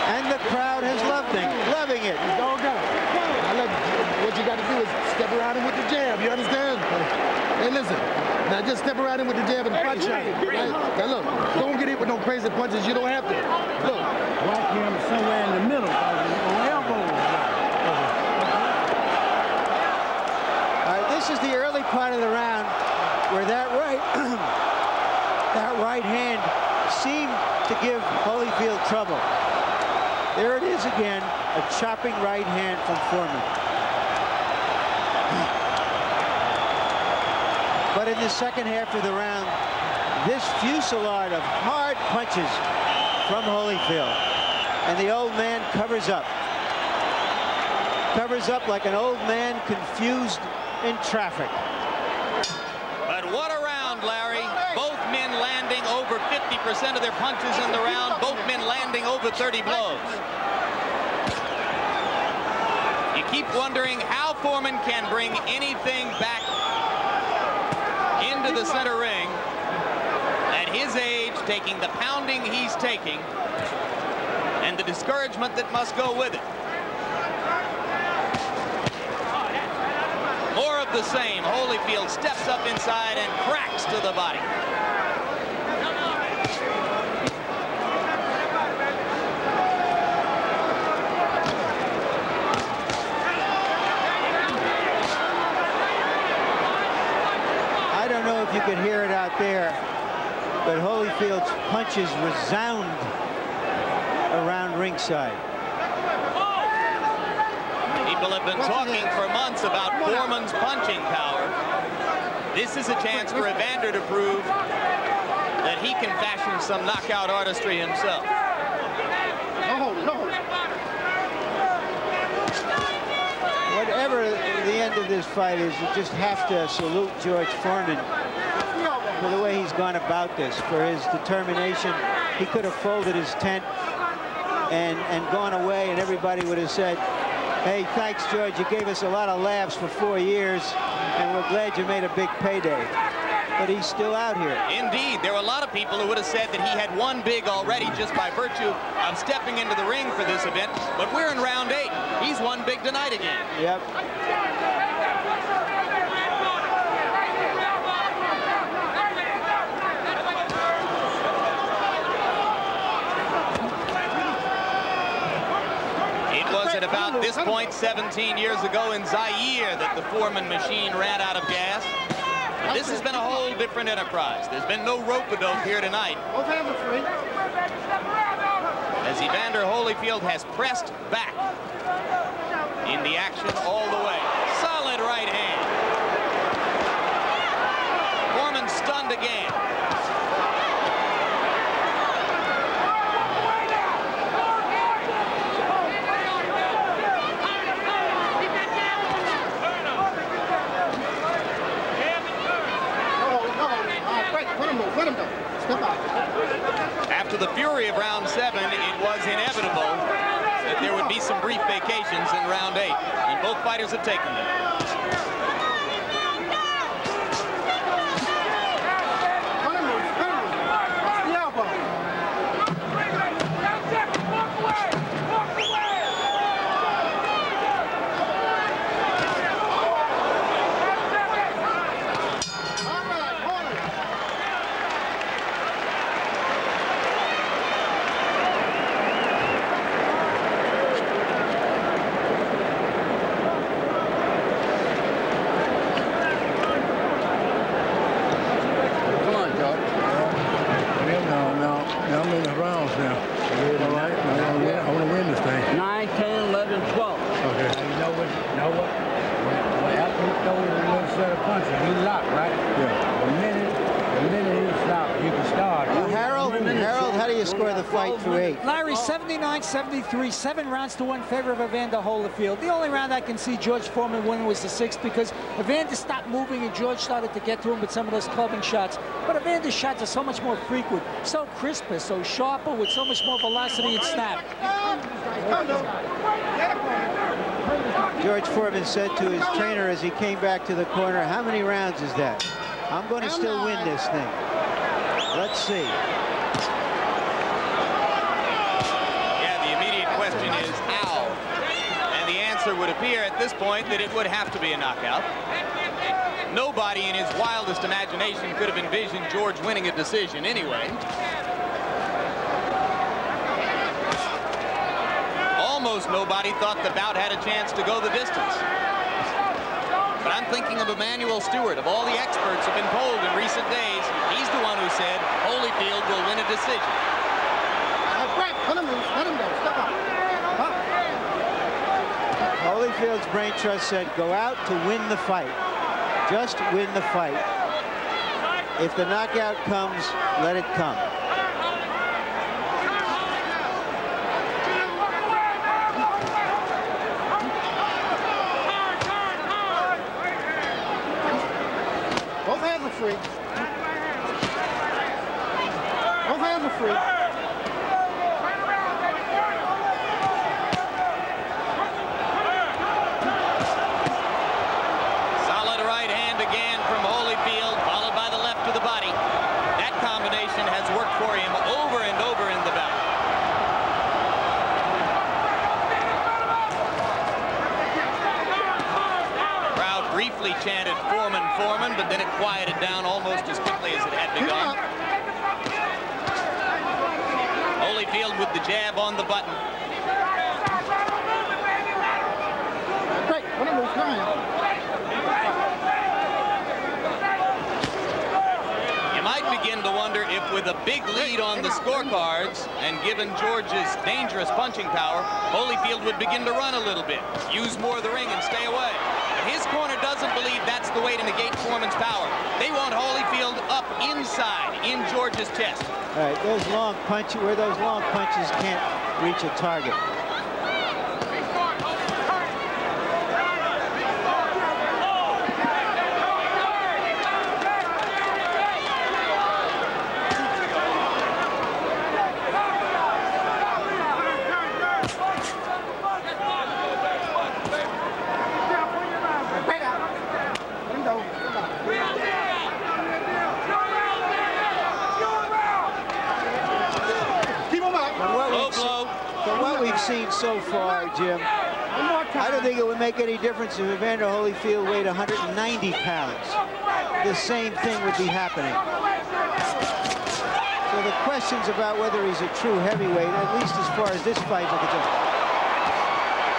And the crowd has loving it. Don't go. What you got to do is step around him with the jab. You understand? Hey, listen. Now just step around him with the jab and punch shot. Right? Now look, don't get hit with no crazy punches. You don't have to. Look. Block him somewhere in the middle. This is the early part of the round where that right hand seemed to give Holyfield trouble. There it is again, a chopping right hand from Foreman. But in the second half of the round, this fusillade of hard punches from Holyfield. And the old man covers up. Covers up like an old man confused in traffic. But what a round, Larry. Both men landing over 50% of their punches in the round. Both men landing over 30 blows. You keep wondering how Foreman can bring anything back into the center ring at his age, taking the pounding he's taking and the discouragement that must go with it. More of the same. Holyfield steps up inside and cracks to the body. I don't know if you could hear it out there, but Holyfield's punches resound around ringside. People have been talking for months about Foreman's punching power. This is a chance for Evander to prove that he can fashion some knockout artistry himself. Whatever the end of this fight is, you just have to salute George Foreman for the way he's gone about this, for his determination. He could have folded his tent and gone away, and everybody would have said, hey, thanks, George. You gave us a lot of laughs for 4 years, and we're glad you made a big payday. But he's still out here. Indeed. There were a lot of people who would have said that he had won big already just by virtue of stepping into the ring for this event. But we're in round 8. He's won big tonight again. Yep. It was at about this point 17 years ago in Zaire that the Foreman machine ran out of gas. This has been a whole different enterprise. There's been no rope-a-dope here tonight, as Evander Holyfield has pressed back in the action all the way. Solid right hand. Foreman stunned again. After the fury of round 7, it was inevitable that there would be some brief vacations in round 8, and both fighters have taken them. Larry, 79-73, 7 rounds to 1 in favor of Evander Holyfield. The only round I can see George Foreman winning was the 6th, because Evander stopped moving and George started to get to him with some of those clubbing shots. But Evander's shots are so much more frequent, so crisper, so sharper, with so much more velocity and snap. George Foreman said to his trainer as he came back to the corner, how many rounds is that? I'm going to still win this thing. Let's see. Would appear at this point that it would have to be a knockout. Nobody in his wildest imagination could have envisioned George winning a decision anyway. Almost nobody thought the bout had a chance to go the distance. But I'm thinking of Emmanuel Stewart. Of all the experts who have been polled in recent days, he's the one who said Holyfield will win a decision. Let him go. Step up. Holyfield's brain trust said, go out to win the fight. Just win the fight. If the knockout comes, let it come. Both hands are free. Both hands are free. Chanted Foreman, Foreman, but then it quieted down almost as quickly as it had begun. Holyfield with the jab on the button. Great. You might begin to wonder if, with a big lead on the scorecards and given George's dangerous punching power, Holyfield would begin to run a little bit, use more of the ring and stay away. His corner doesn't believe that's the way to negate Foreman's power. They want Holyfield up inside in George's chest. All right, those long punches, where those long punches can't reach a target. seen so far, Jim, I don't think it would make any difference if Evander Holyfield weighed 190 pounds. The same thing would be happening. So the questions about whether he's a true heavyweight, at least as far as this fight is concerned.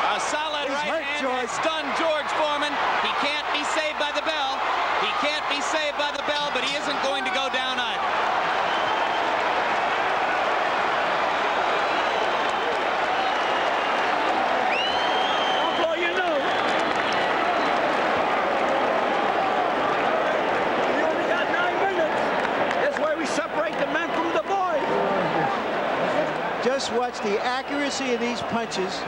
A solid right hand has stunned George Foreman. He can't be saved by the bell. He can't be saved by the bell, but he isn't going to go down either. Just watch the accuracy of these punches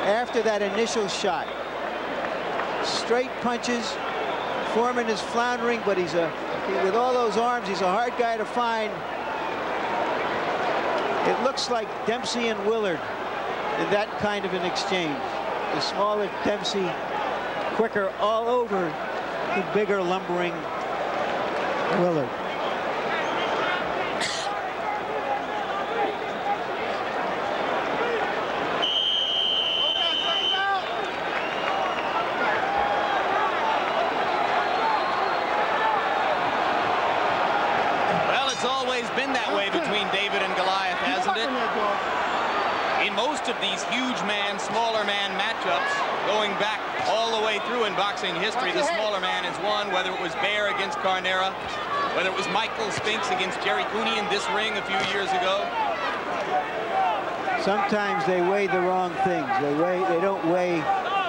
after that initial shot. Straight punches. Foreman is floundering, but with all those arms, he's a hard guy to find. It looks like Dempsey and Willard in that kind of an exchange. The smaller Dempsey, quicker all over the bigger, lumbering Willard. Been that way between David and Goliath, hasn't it? In most of these huge man, smaller man matchups, going back all the way through in boxing history, the smaller man has won, whether it was Bear against Carnera, whether it was Michael Spinks against Jerry Cooney in this ring a few years ago. Sometimes they weigh the wrong things. They don't weigh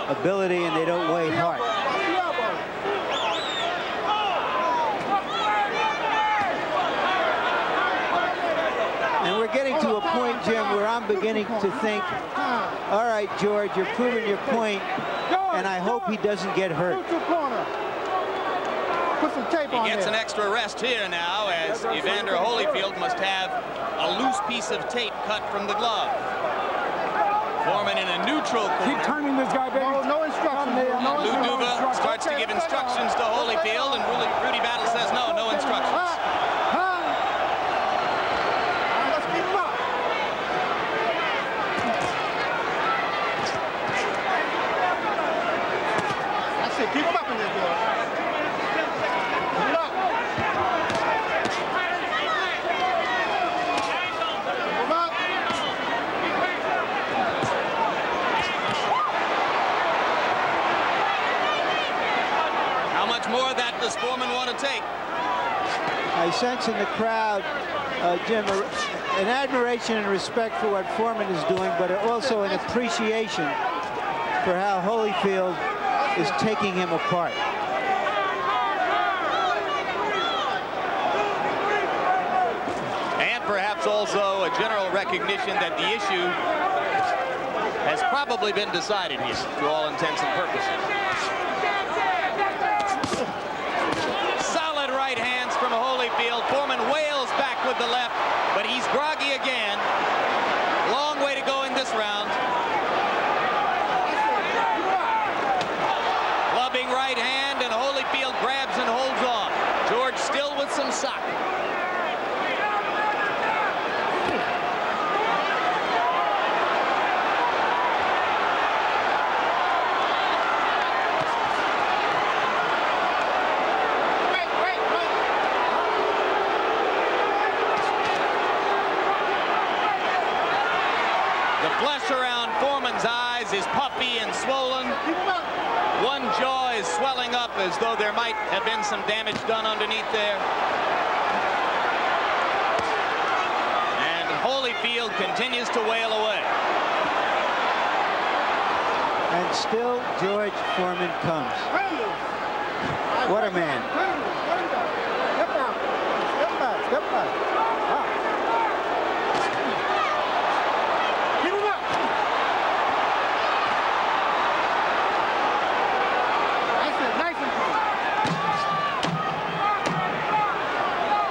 ability and they don't weigh heart. Getting to a point, Jim, where I'm beginning to think, all right, George, you're proving your point, and I hope he doesn't get hurt. Put some tape on He gets there. an extra rest here now, as Evander Holyfield must have a loose piece of tape cut from the glove. Foreman in a neutral corner. Keep turning this guy, baby. No instructions. Lou Duva starts to give instructions to Holyfield, and Rudy Battle says no instructions. Keep him up in there, George. Keep it up. Keep him up. How much more of that does Foreman want to take? I sense in the crowd, Jim, an admiration and respect for what Foreman is doing, but also an appreciation for how Holyfield is taking him apart. And perhaps also a general recognition that the issue has probably been decided here, to all intents and purposes. Solid right hands from Holyfield. Foreman wails back with the left, but he's groggy again. Long way to go in this round. Right hand, and Holyfield grabs and holds on. George still with some sock. The flesh around Foreman's eyes is puffy and swollen. One jaw is swelling up as though there might have been some damage done underneath there. And Holyfield continues to wail away. And still George Foreman comes. What a man. Step back. Step back. Step back. Keep him up. That's it. Nice and clean.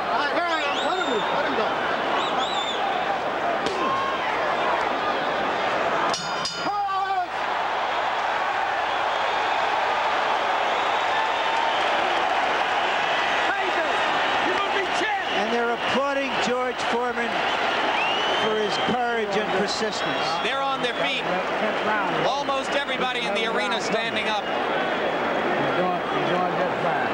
All right, here I am. Let him move. Let him go. And they're applauding George Foreman for his courage and persistence. They're on their feet. Almost everybody in the arena standing up. He's doing just fine.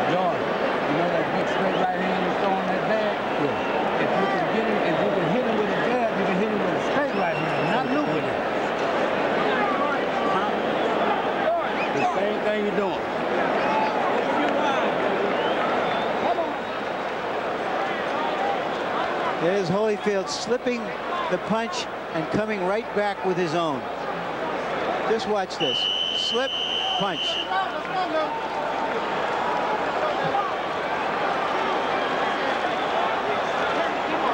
George, you know that big straight right hand he's throwing that bag? Yeah. If you can hit him with a jab, you can hit him with a straight right hand, not looping it. The same thing you're doing. There's Holyfield slipping the punch and coming right back with his own. Just watch this. Slip, punch.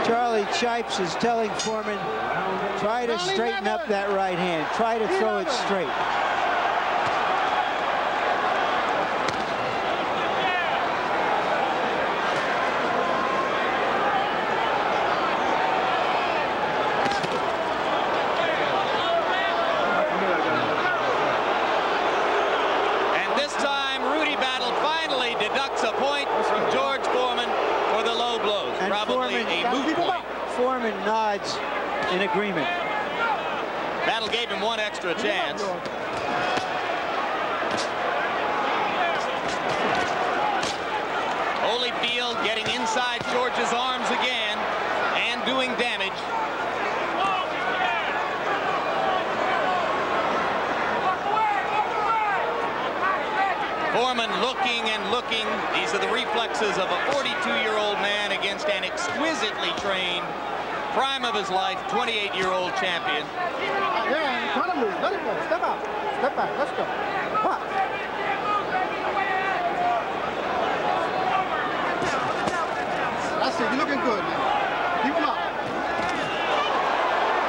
Charlie Chipes is telling Foreman, try to straighten up that right hand. Try to throw it straight. And this time, Rudy Battle finally deducts a point from George Foreman for the low blows. And Probably a moot point. Foreman nods in agreement. Battle gave him one extra chance. Holyfield getting inside George's arms again and doing damage. Foreman looking and looking. These are the reflexes of a 42-year-old man against an exquisitely trained, prime of his life, 28-year-old champion. Yeah, try to move. Let it go. Step out. Step back. Let's go. Pop. That's it. You're looking good, man. Keep him up.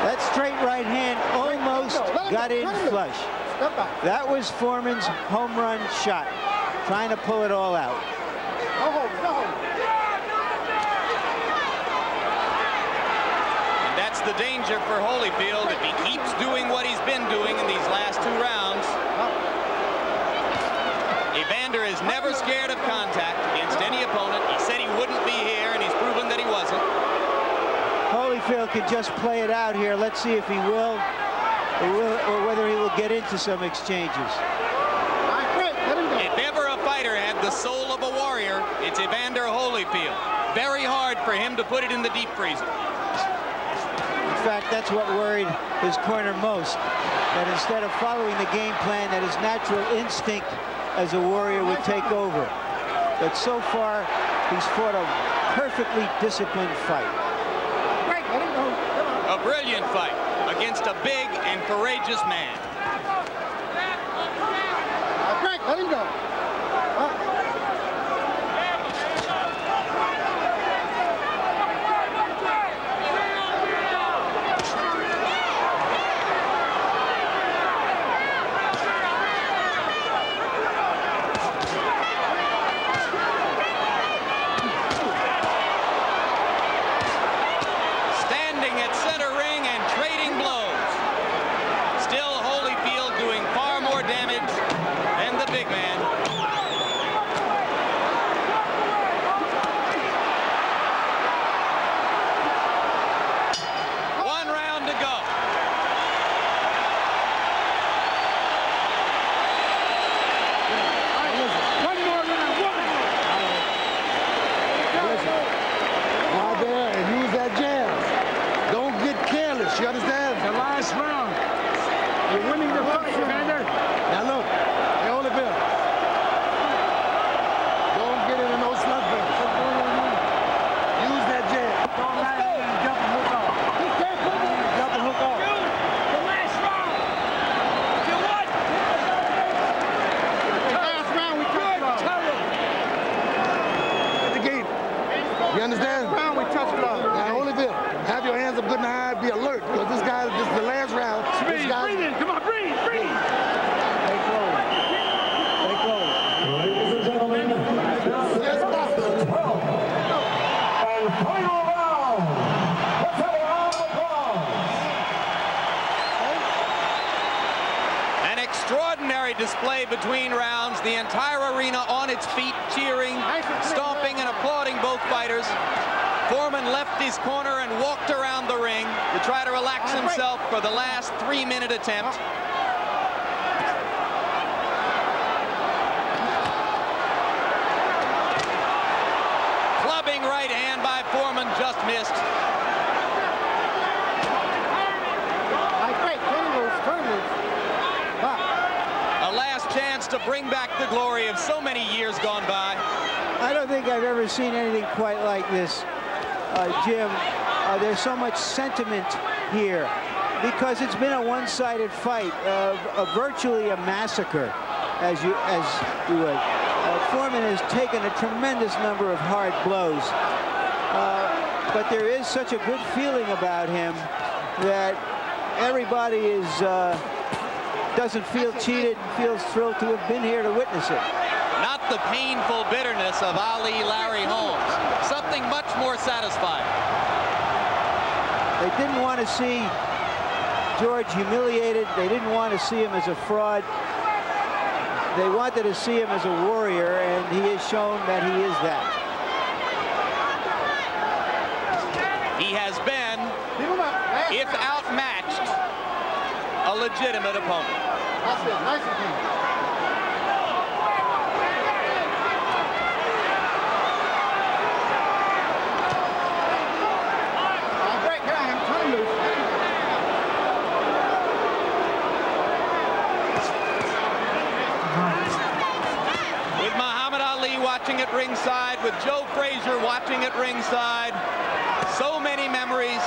That straight right hand almost got in flush. Step back. That was Foreman's home run shot, trying to pull it all out. No hold. No hold. And that's the danger for Holyfield if he keeps doing what he's been doing in these last two rounds. Evander is never scared of contact against any opponent. He said he wouldn't be here, and he's proven that he wasn't. Holyfield can just play it out here. Let's see if he will, or whether he will get into some exchanges. If ever a fighter had the soul of a warrior, it's Evander Holyfield. Very hard for him to put it in the deep freezer. In fact, that's what worried his corner most, that instead of following the game plan, that his natural instinct as a warrior would take over. But so far, he's fought a perfectly disciplined fight. A brilliant fight against a big and courageous man. Frank, let him go. Standing at center ring and trading blows. Still Holyfield doing far more damage than the big man. One round to go. One more round. Go out there and use that jab. Don't get careless. You understand? The last round. You're winning the fight, Evander. Now look, hey, Holyfield. Don't get into no slugfest. Use that jab. Don't let him jump and hook off. He can't put it. Jump and hook off. The last round. You won. Last round we touched gloves. The game. You understand? Last round we touched gloves. Now Holyfield, have your hands up good and high. Be alert, because this guy, this is the last round. This guy, breathe in. Come on, breathe, breathe. Stay close. Stay close. Ladies and gentlemen, this is the 12th and final round. Let's have a round of applause. An extraordinary display between rounds. The entire arena on its feet, cheering, stomping, and applauding both fighters. Foreman left his corner and walked around the ring to try to relax himself for the last 3-minute attempt. Clubbing right hand by Foreman, just missed. A last chance to bring back the glory of so many years gone by. I don't think I've ever seen anything quite like this, Jim. There's so much sentiment here because it's been a one-sided fight, virtually a massacre, as you would. Foreman has taken a tremendous number of hard blows, but there is such a good feeling about him that everybody doesn't feel cheated and feels thrilled to have been here to witness it. Not the painful bitterness of Ali Larry Holmes. Something much more satisfying. They didn't want to see George humiliated. They didn't want to see him as a fraud. They wanted to see him as a warrior, and he has shown that he is that. He has been, if outmatched, a legitimate opponent. That's it. Nice again. Watching at ringside, with Joe Frazier watching at ringside. So many memories,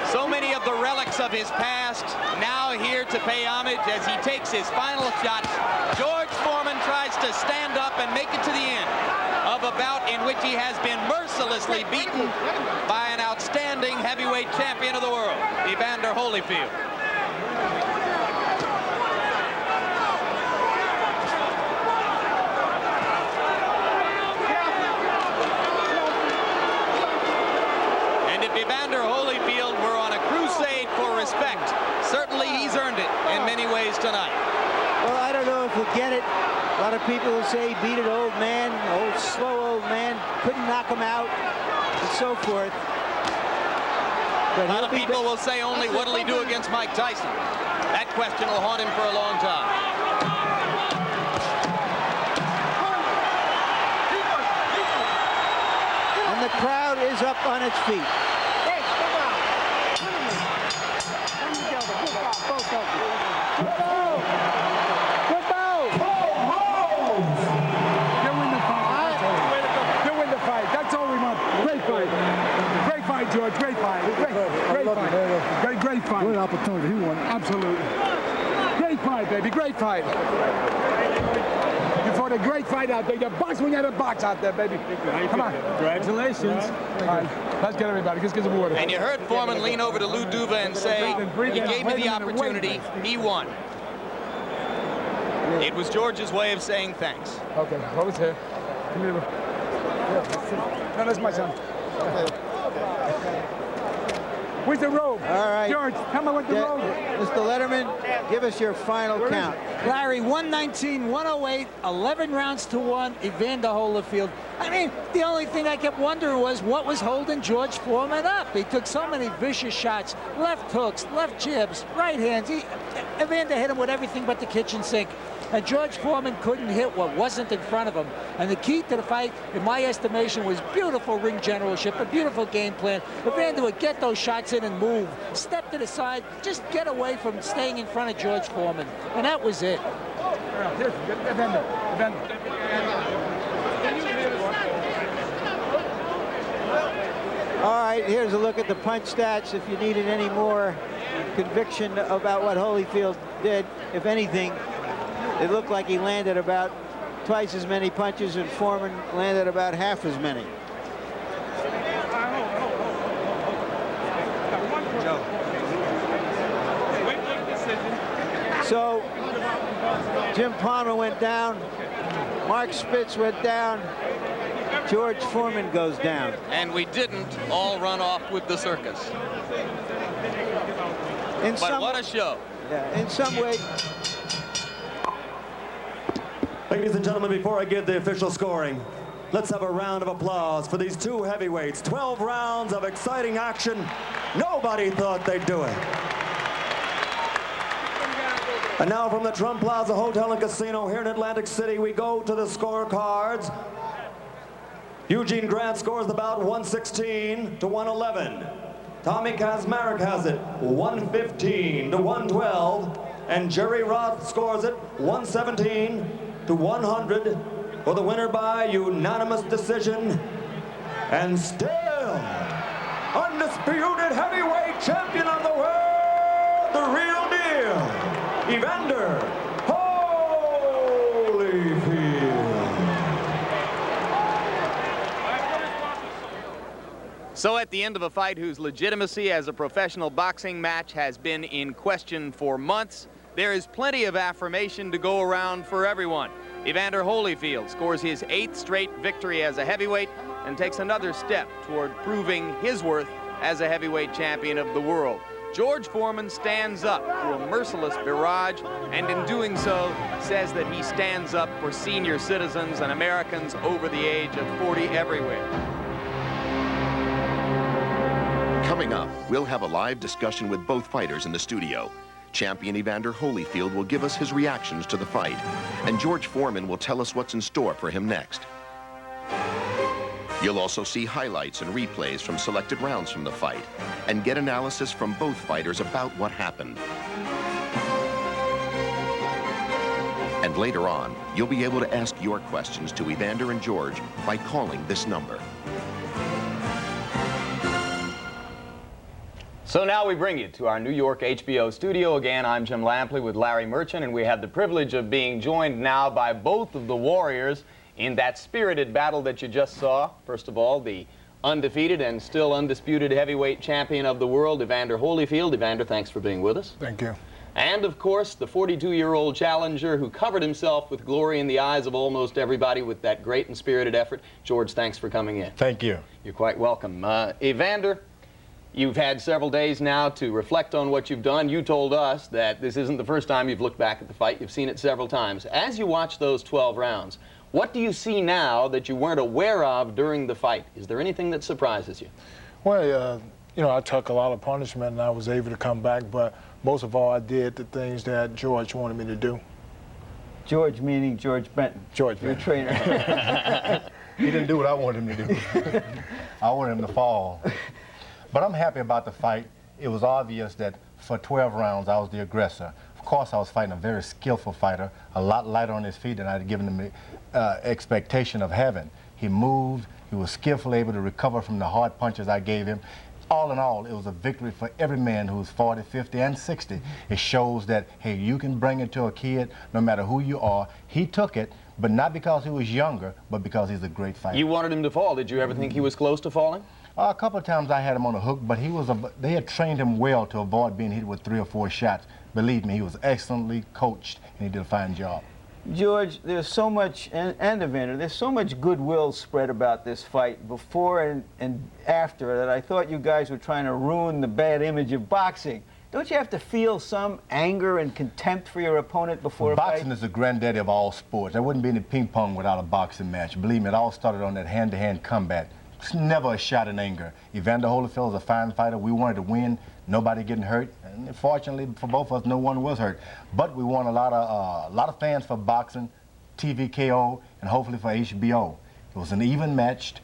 so many of the relics of his past, now here to pay homage as he takes his final shot. George Foreman tries to stand up and make it to the end of a bout in which he has been mercilessly beaten by an outstanding heavyweight champion of the world, Evander Holyfield. Evander Holyfield were on a crusade for respect. Certainly he's earned it in many ways tonight. Well, I don't know if we'll get it. A lot of people will say beat an old man, slow old man, couldn't knock him out, and so forth. But a lot of people will say only what'll he do against Mike Tyson. That question will haunt him for a long time. And the crowd is up on its feet. George, great fight. Great fight. Good opportunity. He won. Absolutely. Great fight, baby. Great fight. You fought a great fight out there. You box when you had a box out there, baby. Come on. Congratulations. All right. Let's get everybody. Let's get some water. And you heard Foreman lean over to Lou Duva and say, he gave me the opportunity. He won. It was George's way of saying thanks. Okay. Hold his hair. Come here. No, that's my son. Okay. Where's the robe? All right. George, come on with the robe. Mr. Letterman, give us your final count. Larry, 119, 108, 11 rounds to 1, Evander Holyfield. I mean, the only thing I kept wondering was what was holding George Foreman up. He took so many vicious shots, left hooks, left jabs, right hands. Evander hit him with everything but the kitchen sink. And George Foreman couldn't hit what wasn't in front of him. And the key to the fight, in my estimation, was beautiful ring generalship, a beautiful game plan. Evander would get those shots in and move, step to the side, just get away from staying in front of George Foreman. And that was it. All right, here's a look at the punch stats. If you needed any more conviction about what Holyfield did, if anything, it looked like he landed about twice as many punches, and Foreman landed about half as many. So Jim Palmer went down, Mark Spitz went down, George Foreman goes down. And we didn't all run off with the circus. But what a show. Yeah, in some way. Ladies and gentlemen, before I give the official scoring, Let's have a round of applause for these two heavyweights. 12 rounds of exciting action. Nobody thought they'd do it. And now from the Trump Plaza Hotel and Casino here in Atlantic City, we go to the scorecards. Eugene Grant scores the bout 116 to 111. Tommy Kazmarek has it 115 to 112. And Jerry Roth scores it 117 to 100 for the winner by unanimous decision. And still, undisputed heavyweight champion of the world, the real deal, Evander Holyfield. So at the end of a fight whose legitimacy as a professional boxing match has been in question for months, there is plenty of affirmation to go around for everyone. Evander Holyfield scores his 8th straight victory as a heavyweight and takes another step toward proving his worth as a heavyweight champion of the world. George Foreman stands up to a merciless barrage, and in doing so says that he stands up for senior citizens and Americans over the age of 40 everywhere. Coming up, we'll have a live discussion with both fighters in the studio. Champion Evander Holyfield will give us his reactions to the fight, and George Foreman will tell us what's in store for him next. You'll also see highlights and replays from selected rounds from the fight, and get analysis from both fighters about what happened. And later on, you'll be able to ask your questions to Evander and George by calling this number. So now we bring you to our New York HBO studio. Again, I'm Jim Lampley with Larry Merchant, and we have the privilege of being joined now by both of the warriors in that spirited battle that you just saw. First of all, the undefeated and still undisputed heavyweight champion of the world, Evander Holyfield. Evander, thanks for being with us. Thank you. And, of course, the 42-year-old challenger who covered himself with glory in the eyes of almost everybody with that great and spirited effort. George, thanks for coming in. Thank you. You're quite welcome. Evander, you've had several days now to reflect on what you've done. You told us that this isn't the first time you've looked back at the fight. You've seen it several times. As you watch those 12 rounds, what do you see now that you weren't aware of during the fight? Is there anything that surprises you? Well, you know, I took a lot of punishment and I was able to come back, but most of all, I did the things that George wanted me to do. George meaning George Benton. George your Benton. trainer. He didn't do what I wanted him to do. I wanted him to fall. But I'm happy about the fight. It was obvious that for 12 rounds, I was the aggressor. Of course, I was fighting a very skillful fighter, a lot lighter on his feet than I had given him the expectation of having. He moved, he was skillfully able to recover from the hard punches I gave him. All in all, it was a victory for every man who's 40, 50, and 60. It shows that, hey, you can bring it to a kid no matter who you are. He took it, but not because he was younger, but because he's a great fighter. You wanted him to fall. Did you ever think he was close to falling? A couple of times I had him on a hook, but they had trained him well to avoid being hit with 3 or 4 shots. Believe me, he was excellently coached, and he did a fine job. George, there's so much, and Evander, there's so much goodwill spread about this fight before and after that I thought you guys were trying to ruin the bad image of boxing. Don't you have to feel some anger and contempt for your opponent before a fight? Boxing is the granddaddy of all sports. There wouldn't be any ping pong without a boxing match. Believe me, it all started on that hand-to-hand combat. It's never a shot in anger. Evander Holyfield is a fine fighter. We wanted to win, nobody getting hurt. And fortunately for both of us, no one was hurt. But we won a lot of fans for boxing, TVKO, and hopefully for HBO. It was an even match.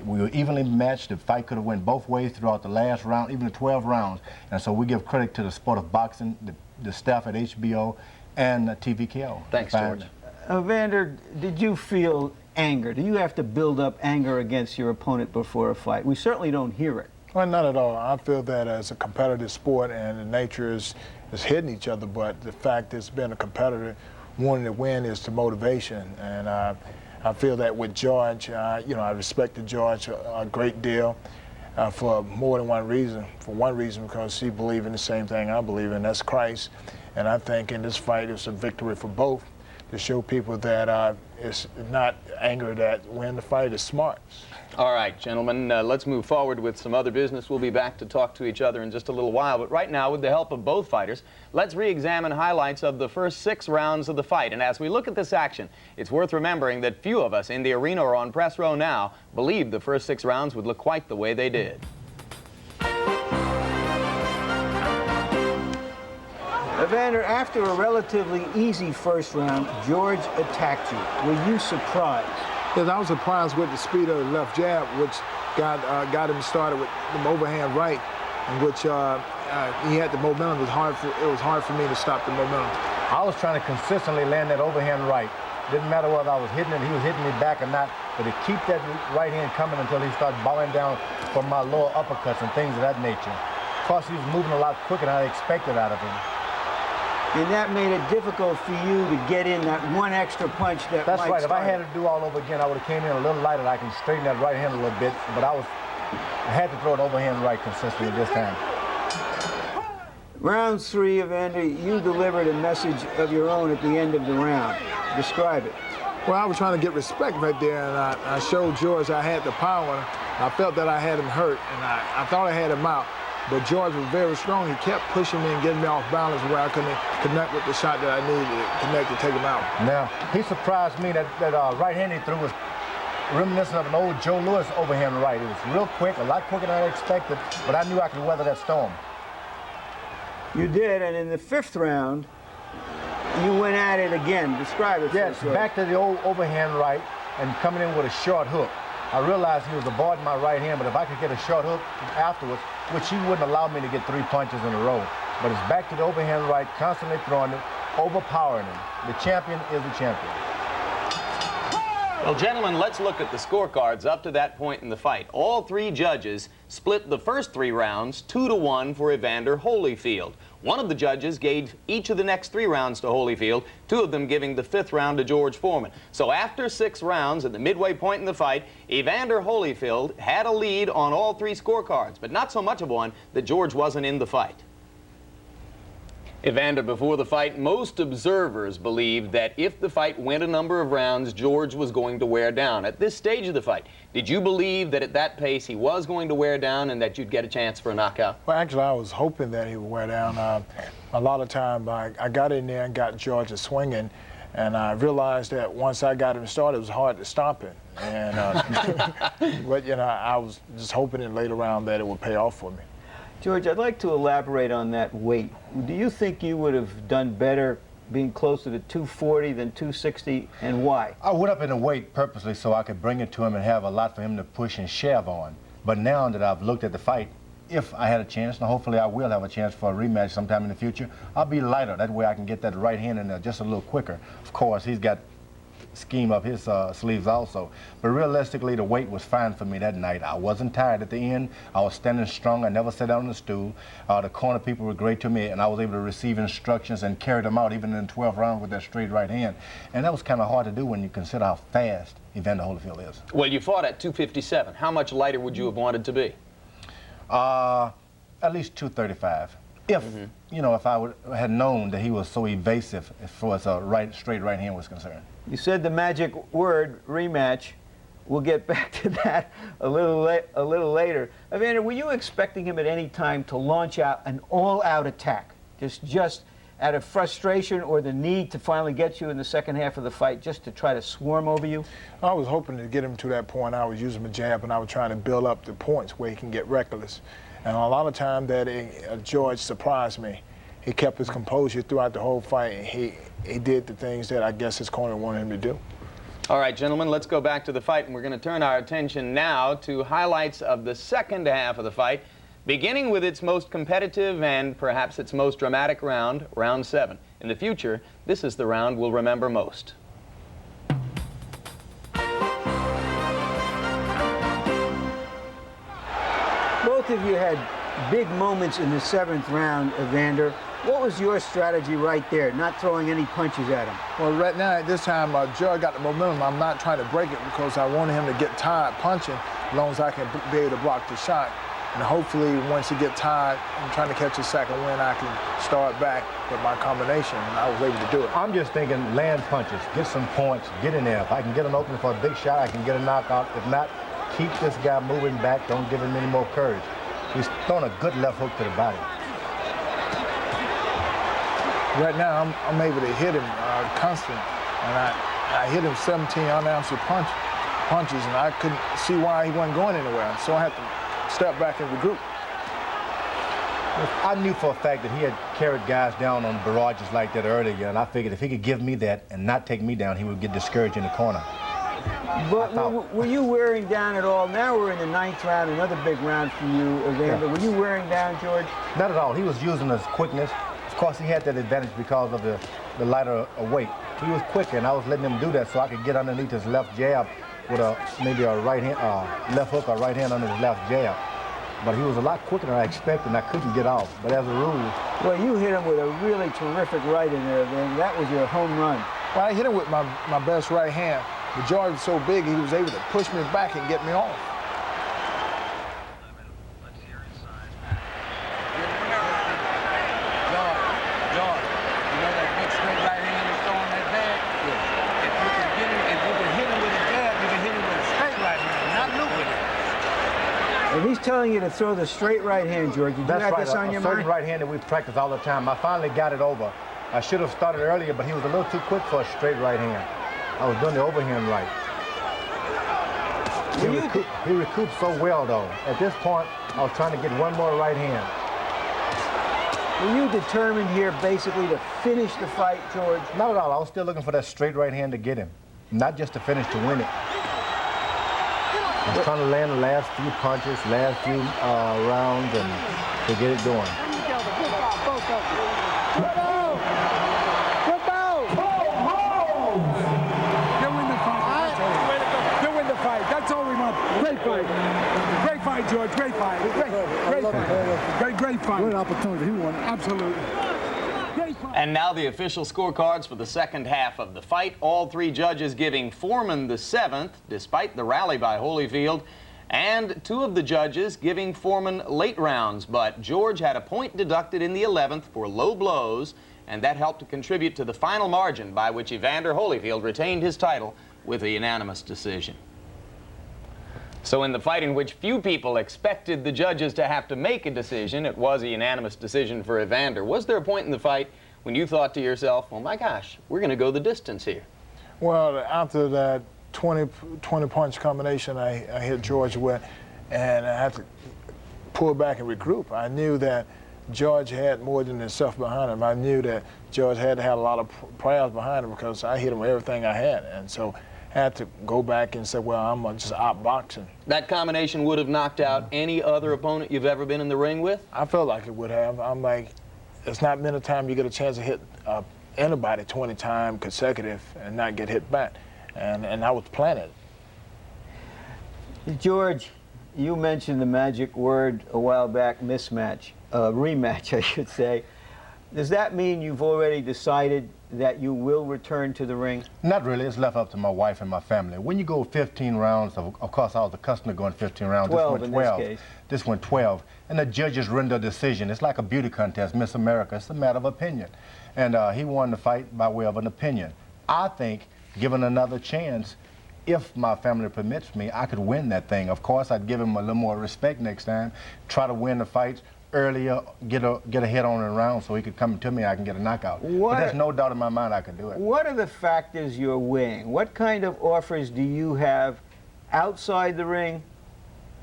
We were evenly matched. The fight could have went both ways throughout the last round, even the 12 rounds. And so we give credit to the sport of boxing, the staff at HBO, and TVKO. Thanks, George. Evander, did you feel anger? Do you have to build up anger against your opponent before a fight? We certainly don't hear it. Well, not at all. I feel that as a competitive sport and the nature is hitting each other, but the fact it's been a competitor wanting to win is the motivation. And I feel that with George, you know, I respected George a great deal for more than one reason. For one reason, because he believed in the same thing I believe in, that's Christ. And I think in this fight, it's a victory for both. to show people that it's not anger that win the fight, it's smarts. All right, gentlemen, let's move forward with some other business. We'll be back to talk to each other in just a little while. But right now, with the help of both fighters, let's re-examine highlights of the first 6 rounds of the fight. And as we look at this action, it's worth remembering that few of us in the arena or on press row now believed the first 6 rounds would look quite the way they did. Evander, after a relatively easy first round, George attacked you. Were you surprised? Yes, I was surprised with the speed of the left jab, which got him started with the overhand right, in which he had the momentum. It was hard for me to stop the momentum. I was trying to consistently land that overhand right. Didn't matter whether I was hitting it, he was hitting me back or not, but to keep that right hand coming until he started bowing down for my lower uppercuts and things of that nature. Of course, he was moving a lot quicker than I expected out of him. And that made it difficult for you to get in that one extra punch that That's might right. If I start. had to do all over again, I would have came in a little lighter. I can straighten that right hand a little bit, but I had to throw it overhand right consistently this time. Round 3, Evander, you delivered a message of your own at the end of the round. Describe it. Well, I was trying to get respect right there, and I showed George I had the power. I felt that I had him hurt, and I thought I had him out. But George was very strong. He kept pushing me and getting me off balance where I couldn't connect with the shot that I needed to connect to take him out. Now, he surprised me that right hand he threw was reminiscent of an old Joe Louis overhand right. It was real quick, a lot quicker than I expected, but I knew I could weather that storm. You did, and in the 5th round, you went at it again. Describe it. Yes, back to the old overhand right and coming in with a short hook. I realized he was avoiding my right hand, but if I could get a short hook afterwards, which he wouldn't allow me to get 3 punches in a row. But it's back to the overhand right, constantly throwing it, overpowering him. The champion is the champion. Well, gentlemen, let's look at the scorecards up to that point in the fight. All 3 judges split the first 3 rounds 2-1 for Evander Holyfield. One of the judges gave each of the next 3 rounds to Holyfield, 2 of them giving the 5th round to George Foreman. So after 6 rounds, at the midway point in the fight, Evander Holyfield had a lead on all 3 scorecards, but not so much of one that George wasn't in the fight. Evander, before the fight, most observers believed that if the fight went a number of rounds, George was going to wear down. At this stage of the fight, did you believe that at that pace he was going to wear down and that you'd get a chance for a knockout? Well, actually, I was hoping that he would wear down. A lot of time, I got in there and got George swinging, and I realized that once I got him started, it was hard to stop him. And, but, you know, I was just hoping in later round that it would pay off for me. George, I'd like to elaborate on that weight. Do you think you would have done better being closer to 240 than 260, and why? I went up in the weight purposely so I could bring it to him and have a lot for him to push and shove on. But now that I've looked at the fight, if I had a chance, and hopefully I will have a chance for a rematch sometime in the future, I'll be lighter. That way I can get that right hand in there just a little quicker. Of course, he's got scheme up his sleeves also. But realistically, the weight was fine for me that night. I wasn't tired at the end. I was standing strong. I never sat down on the stool. The corner people were great to me, and I was able to receive instructions and carry them out even in the 12th round with that straight right hand. And that was kind of hard to do when you consider how fast Evander Holyfield is. Well, you fought at 257. How much lighter would you have wanted to be? At least 235. If, you know, if I had known that he was so evasive as far as a straight right hand was concerned. You said the magic word, rematch. We'll get back to that a little later. Evander, were you expecting him at any time to launch out an all-out attack? Just out of frustration or the need to finally get you in the second half of the fight, just to try to swarm over you? I was hoping to get him to that point. I was using my jab, and I was trying to build up the points where he can get reckless. And a lot of time that George surprised me. He kept his composure throughout the whole fight, and he did the things that I guess his corner wanted him to do. All right, gentlemen, let's go back to the fight, and we're going to turn our attention now to highlights of the second half of the fight, beginning with its most competitive and perhaps its most dramatic round, round 7. In the future, this is the round we'll remember most. Both of you had big moments in the 7th round, Evander. What was your strategy right there, not throwing any punches at him? Well, right now, at this time, George got the momentum. I'm not trying to break it because I wanted him to get tired punching as long as I can be able to block the shot. And hopefully, once he get tired and trying to catch a second win, I can start back with my combination, and I was able to do it. I'm just thinking land punches, get some points, get in there. If I can get an opening for a big shot, I can get a knockout. If not, keep this guy moving back. Don't give him any more courage. He's throwing a good left hook to the body. Right now, I'm able to hit him constant, and I hit him 17 unanswered punches, and I couldn't see why he wasn't going anywhere. So I had to step back and regroup. I knew for a fact that he had carried guys down on barrages like that earlier, and I figured if he could give me that and not take me down, he would get discouraged in the corner. But were you wearing down at all? Now we're in the 9th round, another big round for you, Evander. Yeah. Were you wearing down, George? Not at all. He was using his quickness. Of course, he had that advantage because of the lighter weight. He was quicker, and I was letting him do that so I could get underneath his left jab with maybe a right hand, left hook or right hand under his left jab. But he was a lot quicker than I expected, and I couldn't get off. But as a rule... Well, you hit him with a really terrific right in there, then. That was your home run. Well, I hit him with my best right hand. But George was so big, he was able to push me back and get me off. And he's telling you to throw the straight right hand, George. Did you have this on your mind? That's right. A certain right hand that we practice all the time. I finally got it over. I should have started earlier, but he was a little too quick for a straight right hand. I was doing the overhand right. He recouped so well, though. At this point, I was trying to get one more right hand. Were you determined here basically to finish the fight, George? Not at all. I was still looking for that straight right hand to get him, not just to finish, to win it. I was trying to land the last few punches, last few rounds, and to get it going. You win the fight. That's all we want. Great fight. Great fight, George. Great fight. Great fight. Great fight. Good opportunity. He won. Absolutely. And now the official scorecards for the second half of the fight. All three judges giving Foreman the 7th, despite the rally by Holyfield, and 2 of the judges giving Foreman late rounds. But George had a point deducted in the 11th for low blows, and that helped to contribute to the final margin by which Evander Holyfield retained his title with a unanimous decision. So in the fight in which few people expected the judges to have to make a decision, it was a unanimous decision for Evander. Was there a point in the fight when you thought to yourself, well, my gosh, we're going to go the distance here? Well, after that 20-punch combination I hit George with, and I had to pull back and regroup, I knew that George had more than himself behind him. I knew that George had to have a lot of prayers behind him because I hit him with everything I had. And so I had to go back and say, well, I'm just outboxing. That combination would have knocked out any other opponent you've ever been in the ring with? I felt like it would have. I'm like, it's not many times you get a chance to hit anybody 20 times consecutive and not get hit back. And I was planted. George, you mentioned the magic word a while back, mismatch, rematch, I should say. Does that mean you've already decided that you will return to the ring? Not really. It's left up to my wife and my family. When you go 15 rounds, of course, I was accustomed to going 15 rounds. 12 this went 12. In this case. This went 12. And the judges render a decision. It's like a beauty contest, Miss America. It's a matter of opinion. And he won the fight by way of an opinion. I think, given another chance, if my family permits me, I could win that thing. Of course, I'd give him a little more respect next time, try to win the fight earlier, get a hit on a round so he could come to me, I can get a knockout. But there's no doubt in my mind I can do it. What are the factors you're weighing? What kind of offers do you have outside the ring?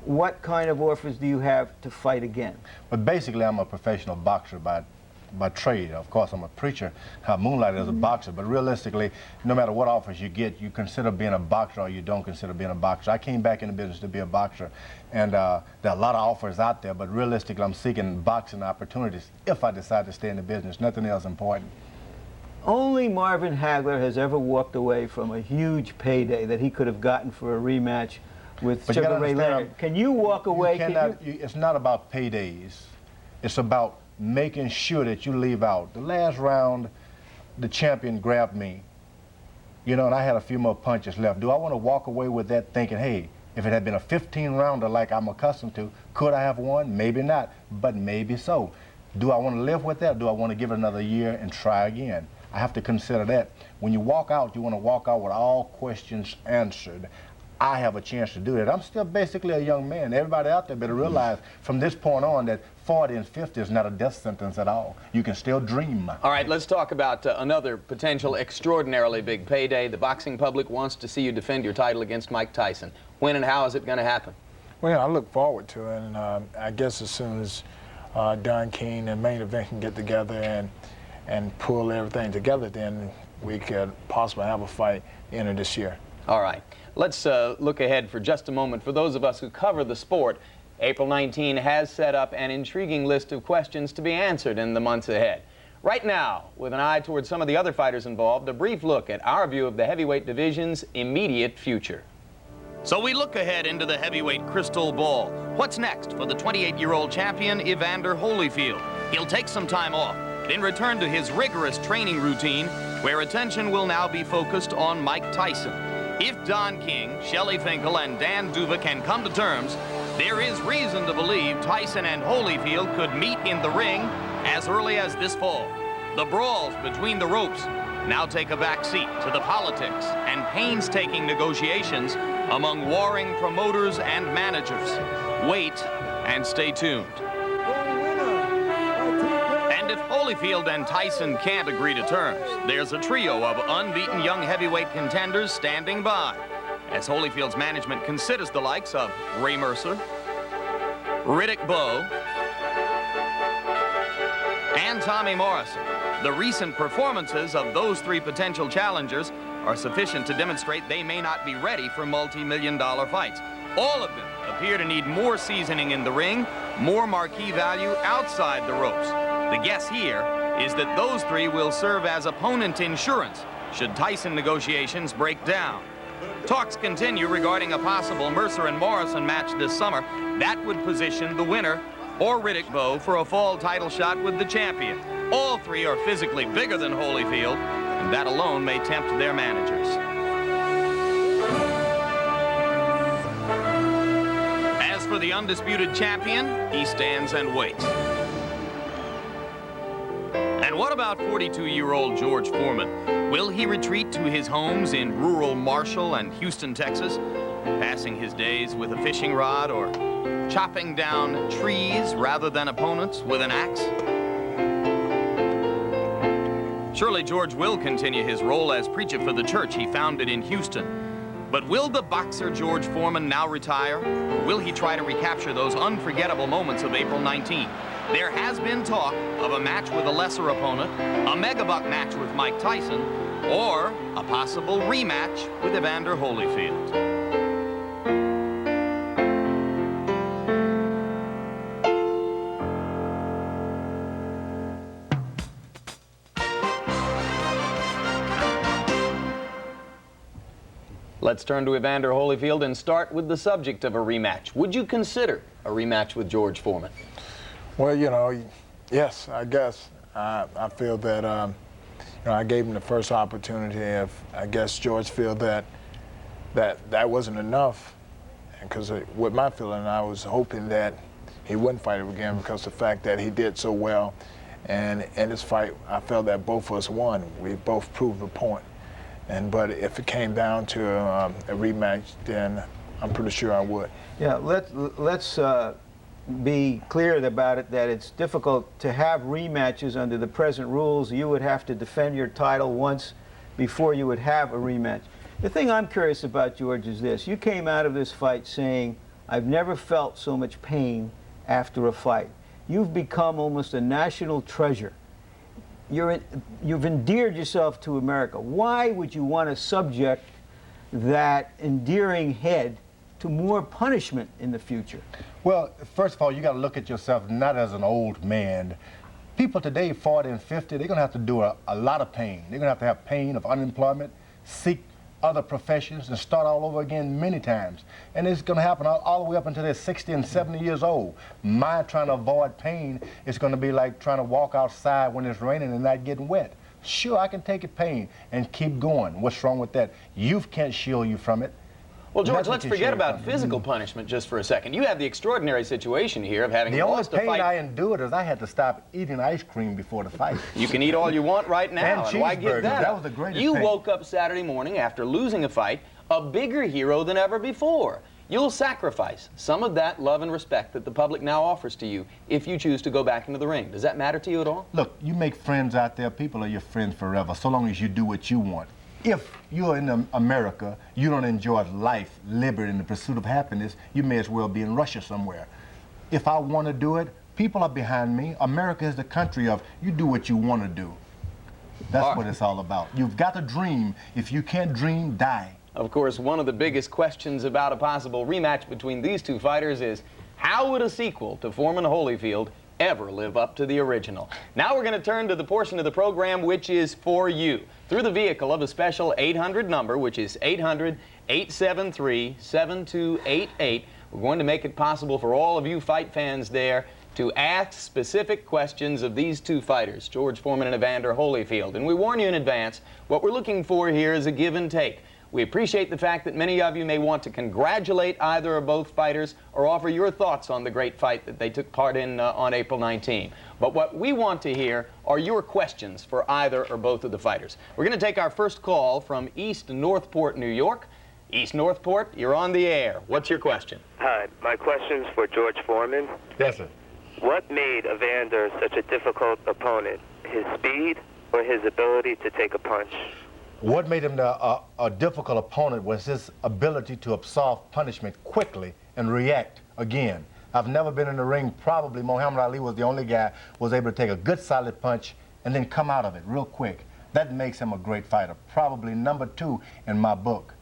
What kind of offers do you have to fight again? But basically, I'm a professional boxer by trade. Of course, I'm a preacher. I moonlight as a boxer, but realistically, no matter what offers you get, you consider being a boxer or you don't consider being a boxer. I came back in the business to be a boxer, and there are a lot of offers out there, but realistically, I'm seeking boxing opportunities if I decide to stay in the business. Nothing else important. Only Marvin Hagler has ever walked away from a huge payday that he could have gotten for a rematch with Sugar Ray Leonard. Can you walk away? It's not about paydays. It's about making sure that you leave out. The last round, the champion grabbed me, you know, and I had a few more punches left. Do I want to walk away with that thinking, hey, If it had been a 15-rounder like I'm accustomed to, could I have won? Maybe not, but maybe so. Do I want to live with that? Do I want to give it another year and try again? I have to consider that. When you walk out, you want to walk out with all questions answered. I have a chance to do that. I'm still basically a young man. Everybody out there better realize from this point on that 40 and 50 is not a death sentence at all. You can still dream. All right, let's talk about another potential extraordinarily big payday. The boxing public wants to see you defend your title against Mike Tyson. When and how is it going to happen? Well, I look forward to it, and I guess as soon as Don King and Main Event can get together and pull everything together, then we could possibly have a fight end of this year. All right. Let's look ahead for just a moment. For those of us who cover the sport, April 19 has set up an intriguing list of questions to be answered in the months ahead. Right now, with an eye towards some of the other fighters involved, a brief look at our view of the heavyweight division's immediate future. So we look ahead into the heavyweight crystal ball. What's next for the 28-year-old champion, Evander Holyfield? He'll take some time off, then return to his rigorous training routine, where attention will now be focused on Mike Tyson. If Don King, Shelley Finkel, and Dan Duva can come to terms, there is reason to believe Tyson and Holyfield could meet in the ring as early as this fall. The brawls between the ropes now take a back seat to the politics and painstaking negotiations among warring promoters and managers. Wait and stay tuned. And if Holyfield and Tyson can't agree to terms, there's a trio of unbeaten young heavyweight contenders standing by as Holyfield's management considers the likes of Ray Mercer, Riddick Bowe, and Tommy Morrison. The recent performances of those three potential challengers are sufficient to demonstrate they may not be ready for multi-million-dollar fights. All of them appear to need more seasoning in the ring, more marquee value outside the ropes. The guess here is that those three will serve as opponent insurance should Tyson negotiations break down. Talks continue regarding a possible Mercer and Morrison match this summer. That would position the winner or Riddick Bowe for a fall title shot with the champion. All three are physically bigger than Holyfield, and that alone may tempt their managers. As for the undisputed champion, he stands and waits. And what about 42-year-old George Foreman? Will he retreat to his homes in rural Marshall and Houston, Texas, passing his days with a fishing rod or chopping down trees rather than opponents with an axe? Surely George will continue his role as preacher for the church he founded in Houston. But will the boxer George Foreman now retire? Or will he try to recapture those unforgettable moments of April 19? There has been talk of a match with a lesser opponent, a megabuck match with Mike Tyson, or a possible rematch with Evander Holyfield. Let's turn to Evander Holyfield and start with the subject of a rematch. Would you consider a rematch with George Foreman? Well, you know, yes, I guess. I feel that, you know, I gave him the first opportunity. If I guess George feel that wasn't enough, because with my feeling, I was hoping that he wouldn't fight him again because of the fact that he did so well. And in this fight, I felt that both of us won. We both proved the point. But if it came down to a rematch, then I'm pretty sure I would. Yeah, let's be clear about it, that it's difficult to have rematches under the present rules. You would have to defend your title once before you would have a rematch. The thing I'm curious about, George, is this. You came out of this fight saying, I've never felt so much pain after a fight. You've become almost a national treasure. You've endeared yourself to America. Why would you want to subject that endearing head to more punishment in the future? Well, first of all, you got to look at yourself not as an old man. People today, 40 and 50, they're going to have to do a lot of pain. They're going to have pain of unemployment, seek other professions, and start all over again many times. And it's going to happen all the way up until they're 60 and 70 years old. My trying to avoid pain is going to be like trying to walk outside when it's raining and not getting wet. Sure, I can take a pain and keep going. What's wrong with that? Youth can't shield you from it. Well, George, Nothing let's can forget shake about up. physical punishment just for a second. You have the extraordinary situation here of having The only lost a pain fight. I endured is I had to stop eating ice cream before the fight. You can eat all you want right now, And why give cheeseburgers. that That up? was the greatest You pain. woke up Saturday morning after losing a fight, a bigger hero than ever before. You'll sacrifice some of that love and respect that the public now offers to you if you choose to go back into the ring. Does that matter to you at all? Look, you make friends out there. People are your friends forever, so long as you do what you want. If you're in America, you don't enjoy life, liberty, and the pursuit of happiness, you may as well be in Russia somewhere. If I want to do it, people are behind me. America is the country of you do what you want to do. That's what it's all about. You've got to dream. If you can't dream, die. Of course, one of the biggest questions about a possible rematch between these two fighters is, how would a sequel to Foreman Holyfield ever live up to the original? Now we're going to turn to the portion of the program which is for you, through the vehicle of a special 800 number, which is 800-873-7288. We're going to make it possible for all of you fight fans there to ask specific questions of these two fighters, George Foreman and Evander Holyfield. And we warn you in advance, what we're looking for here is a give and take. We appreciate the fact that many of you may want to congratulate either or both fighters or offer your thoughts on the great fight that they took part in on April 19. But what we want to hear are your questions for either or both of the fighters. We're going to take our first call from East Northport, New York. East Northport, you're on the air. What's your question? Hi, my question's for George Foreman. Yes, sir. What made Evander such a difficult opponent? His speed or his ability to take a punch? What made him a difficult opponent was his ability to absorb punishment quickly and react again. I've never been in the ring. Probably Muhammad Ali was the only guy who was able to take a good solid punch and then come out of it real quick. That makes him a great fighter. Probably number 2 in my book.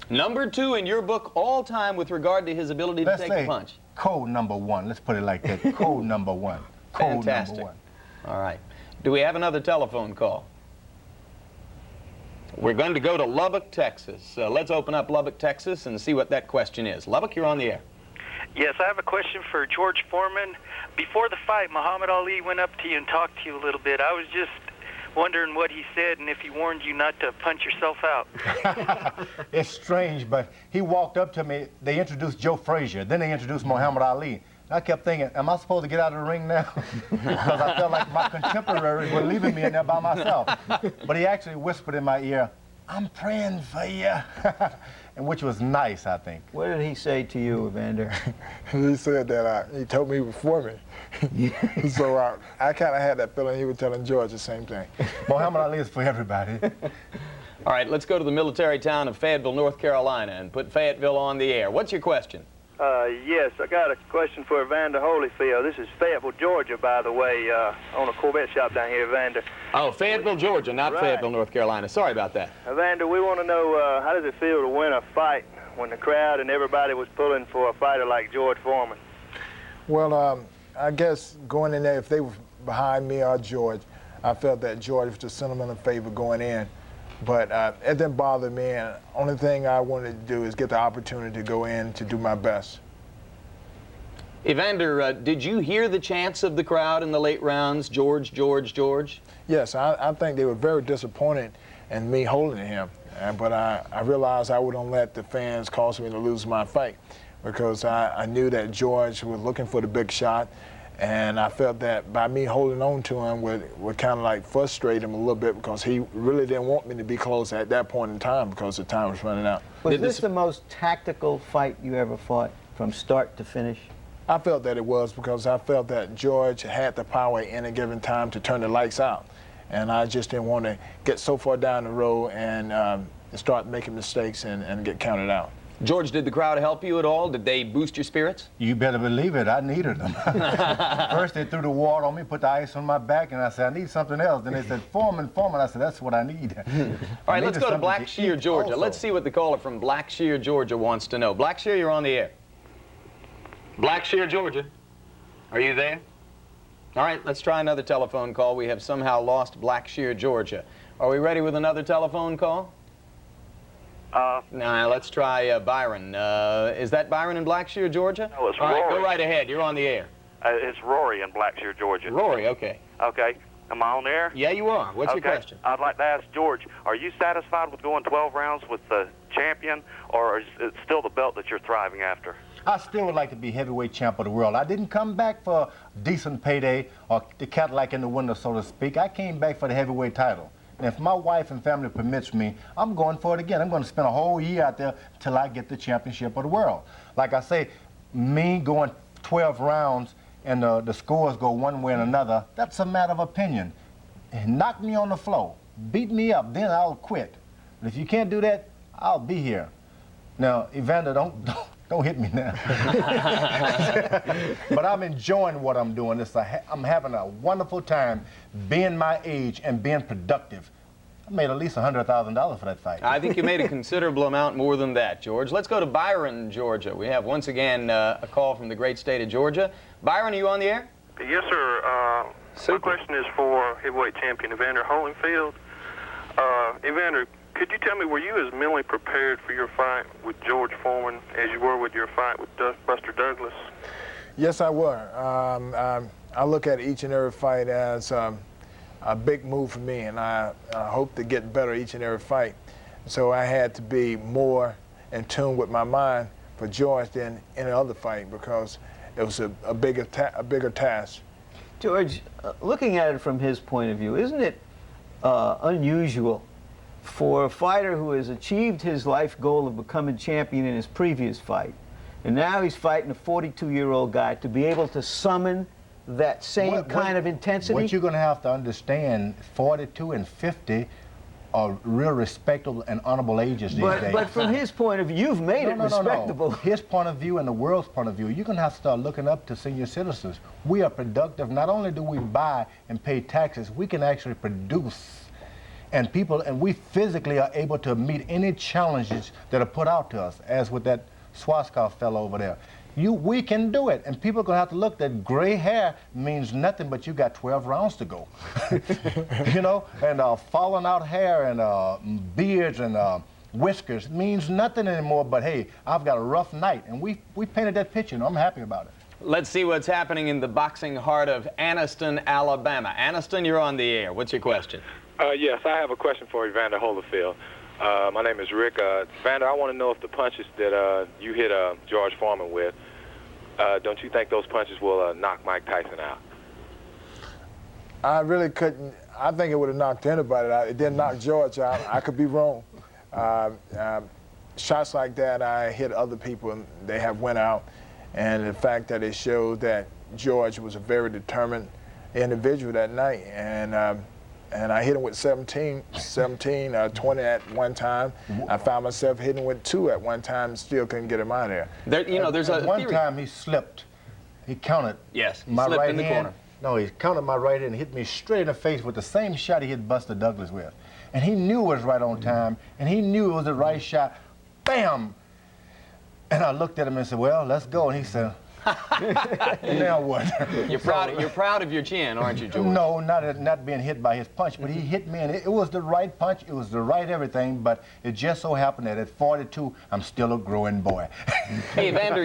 Number 2 in your book all time with regard to his ability to take a punch. Code number 1. Let's put it like that. Code number 1. Code Fantastic. number 1. All right. Do we have another telephone call? We're going to go to Lubbock, Texas. Let's open up Lubbock, Texas, and see what that question is. Lubbock, you're on the air. Yes, I have a question for George Foreman. Before the fight, Muhammad Ali went up to you and talked to you a little bit. I was just wondering what he said and if he warned you not to punch yourself out. It's strange, but he walked up to me. They introduced Joe Frazier. Then they introduced Muhammad Ali. I kept thinking, am I supposed to get out of the ring now? Because I felt like my contemporaries were leaving me in there by myself. But he actually whispered in my ear, I'm praying for you. And which was nice, I think. What did he say to you, Evander? He said that he told me before me. So I kind of had that feeling he was telling George the same thing. Muhammad Ali is for everybody. All right, let's go to the military town of Fayetteville, North Carolina, and put Fayetteville on the air. What's your question? Yes, I got a question for Evander Holyfield. This is Fayetteville, Georgia, by the way, on a Corvette shop down here, Evander. Oh, Fayetteville, Georgia, not Right. Fayetteville, North Carolina. Sorry about that. Evander, we want to know how does it feel to win a fight when the crowd and everybody was pulling for a fighter like George Foreman? Well, I guess going in there, if they were behind me or George, I felt that George was the sentimental favor going in. But it didn't bother me, and the only thing I wanted to do is get the opportunity to go in to do my best. Evander, did you hear the chants of the crowd in the late rounds, George, George, George? Yes, I think they were very disappointed in me holding him. But I realized I wouldn't let the fans cause me to lose my fight because I knew that George was looking for the big shot. And I felt that by me holding on to him would kind of like frustrate him a little bit because he really didn't want me to be close at that point in time because the time was running out. Was this the most tactical fight you ever fought from start to finish? I felt that it was because I felt that George had the power at any given time to turn the lights out. And I just didn't want to get so far down the road and start making mistakes and get counted out. George, did the crowd help you at all? Did they boost your spirits? You better believe it. I needed them. First, they threw the water on me, put the ice on my back, and I said, I need something else. Then they said, Foreman, Foreman. I said, that's what I need. All right, let's go to Blackshear, Georgia. Also. Let's see what the caller from Blackshear, Georgia wants to know. Blackshear, you're on the air. Blackshear, Georgia. Are you there? All right, let's try another telephone call. We have somehow lost Blackshear, Georgia. Are we ready with another telephone call? Nah, let's try Byron. Is that Byron in Blackshear, Georgia? No, it's All right, Rory. go right ahead. You're on the air. It's Rory in Blackshear, Georgia. Rory, okay. Okay. Am I on there? Yeah, you are. What's your question? I'd like to ask George, are you satisfied with going 12 rounds with the champion, or is it still the belt that you're thriving after? I still would like to be heavyweight champ of the world. I didn't come back for a decent payday or the Cadillac in the window, so to speak. I came back for the heavyweight title. And if my wife and family permits me, I'm going for it again. I'm going to spend a whole year out there till I get the championship of the world. Like I say, me going 12 rounds and the scores go one way or another, that's a matter of opinion. Knock me on the floor, beat me up, then I'll quit. But if you can't do that, I'll be here. Now, Evander, don't hit me now. But I'm enjoying what I'm doing. I'm having a wonderful time being my age and being productive. I made at least $100,000 for that fight. I think you made a considerable amount more than that, George. Let's go to Byron, Georgia. We have, once again, a call from the great state of Georgia. Byron, are you on the air? Yes, sir. My question is for heavyweight champion Evander Holyfield. Evander, could you tell me, were you as mentally prepared for your fight with George Foreman as you were with your fight with Buster Douglas? Yes, I were. I look at each and every fight as a big move for me, and I hope to get better each and every fight. So I had to be more in tune with my mind for George than any other fight, because it was a bigger task. George, looking at it from his point of view, isn't it unusual for a fighter who has achieved his life goal of becoming champion in his previous fight, and now he's fighting a 42-year-old guy, to be able to summon that same kind of intensity? What you're going to have to understand, 42 and 50 are real respectable and honorable ages these days. But from his point of view, you've made it respectable. No. His point of view and the world's point of view, you're going to have to start looking up to senior citizens. We are productive. Not only do we buy and pay taxes, we can actually produce. And we physically are able to meet any challenges that are put out to us, as with that Swaskov fellow over there. We can do it, and people are going to have to look that gray hair means nothing, but you got 12 rounds to go. You know, and falling out hair and beards and whiskers means nothing anymore, but hey, I've got a rough night, and we painted that picture, and I'm happy about it. Let's see what's happening in the boxing heart of Anniston, Alabama. Anniston, you're on the air. What's your question? Yes, I have a question for Evander Holyfield. My name is Rick. Evander, I want to know if the punches that you hit George Foreman with, don't you think those punches will knock Mike Tyson out? I really couldn't. I think it would have knocked anybody out. It didn't knock George out. I could be wrong. Shots like that, I hit other people, and they have went out. And the fact that it showed that George was a very determined individual that night. And I hit him with 17, 20 at one time. I found myself hitting with 2 at one time and still couldn't get him out of there. You know, there's a one time he slipped. He counted. Yes, he my slipped right in the hand. corner. No, he counted my right hand and hit me straight in the face with the same shot he hit Buster Douglas with. And he knew it was right on time, and he knew it was the right shot. Bam! And I looked at him and said, well, let's go. And he said, now what? You're proud of your chin, aren't you, George? No, not being hit by his punch, but he hit me, and it was the right punch, it was the right everything, but it just so happened that at 42, I'm still a growing boy. Hey, Evander,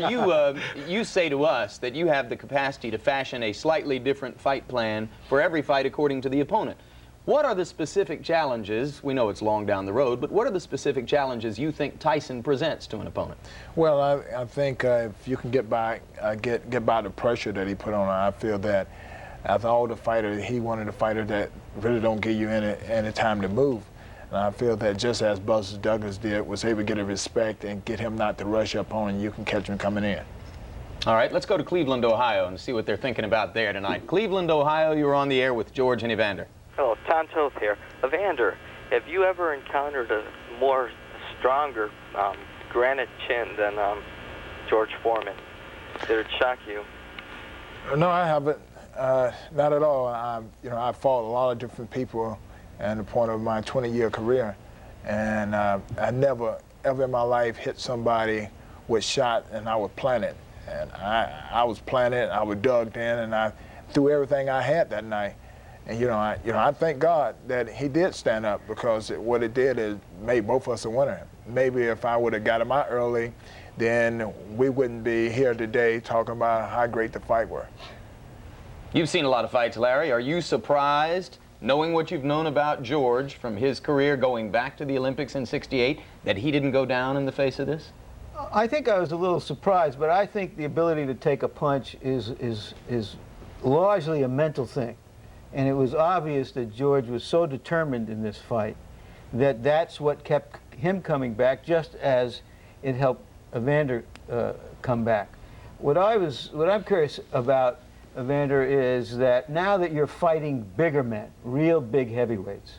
you say to us that you have the capacity to fashion a slightly different fight plan for every fight according to the opponent. What are the specific challenges, we know it's long down the road, but what are the specific challenges you think Tyson presents to an opponent? Well, I think if you can get by the pressure that he put on, I feel that as all the fighters, he wanted a fighter that really don't give you any time to move. And I feel that just as Buster Douglas did, was able to get a respect and get him not to rush up on, and you can catch him coming in. All right, let's go to Cleveland, Ohio, and see what they're thinking about there tonight. Cleveland, Ohio, you're on the air with George and Evander. Hello, Tom Toth here. Evander, have you ever encountered a more stronger granite chin than George Foreman? Did it shock you? No, I haven't. Not at all. I fought a lot of different people in the point of my 20-year career, and I never, ever in my life hit somebody with shot and I would plant it. And I was planted, I was dug in, and I threw everything I had that night. And I thank God that he did stand up, because what it did is made both of us a winner. Maybe if I would have got him out early, then we wouldn't be here today talking about how great the fight were. You've seen a lot of fights, Larry. Are you surprised, knowing what you've known about George from his career going back to the Olympics in '68, that he didn't go down in the face of this? I think I was a little surprised, but I think the ability to take a punch is largely a mental thing. And it was obvious that George was so determined in this fight that that's what kept him coming back, just as it helped Evander come back. What I'm curious about, Evander, is that now that you're fighting bigger men, real big heavyweights,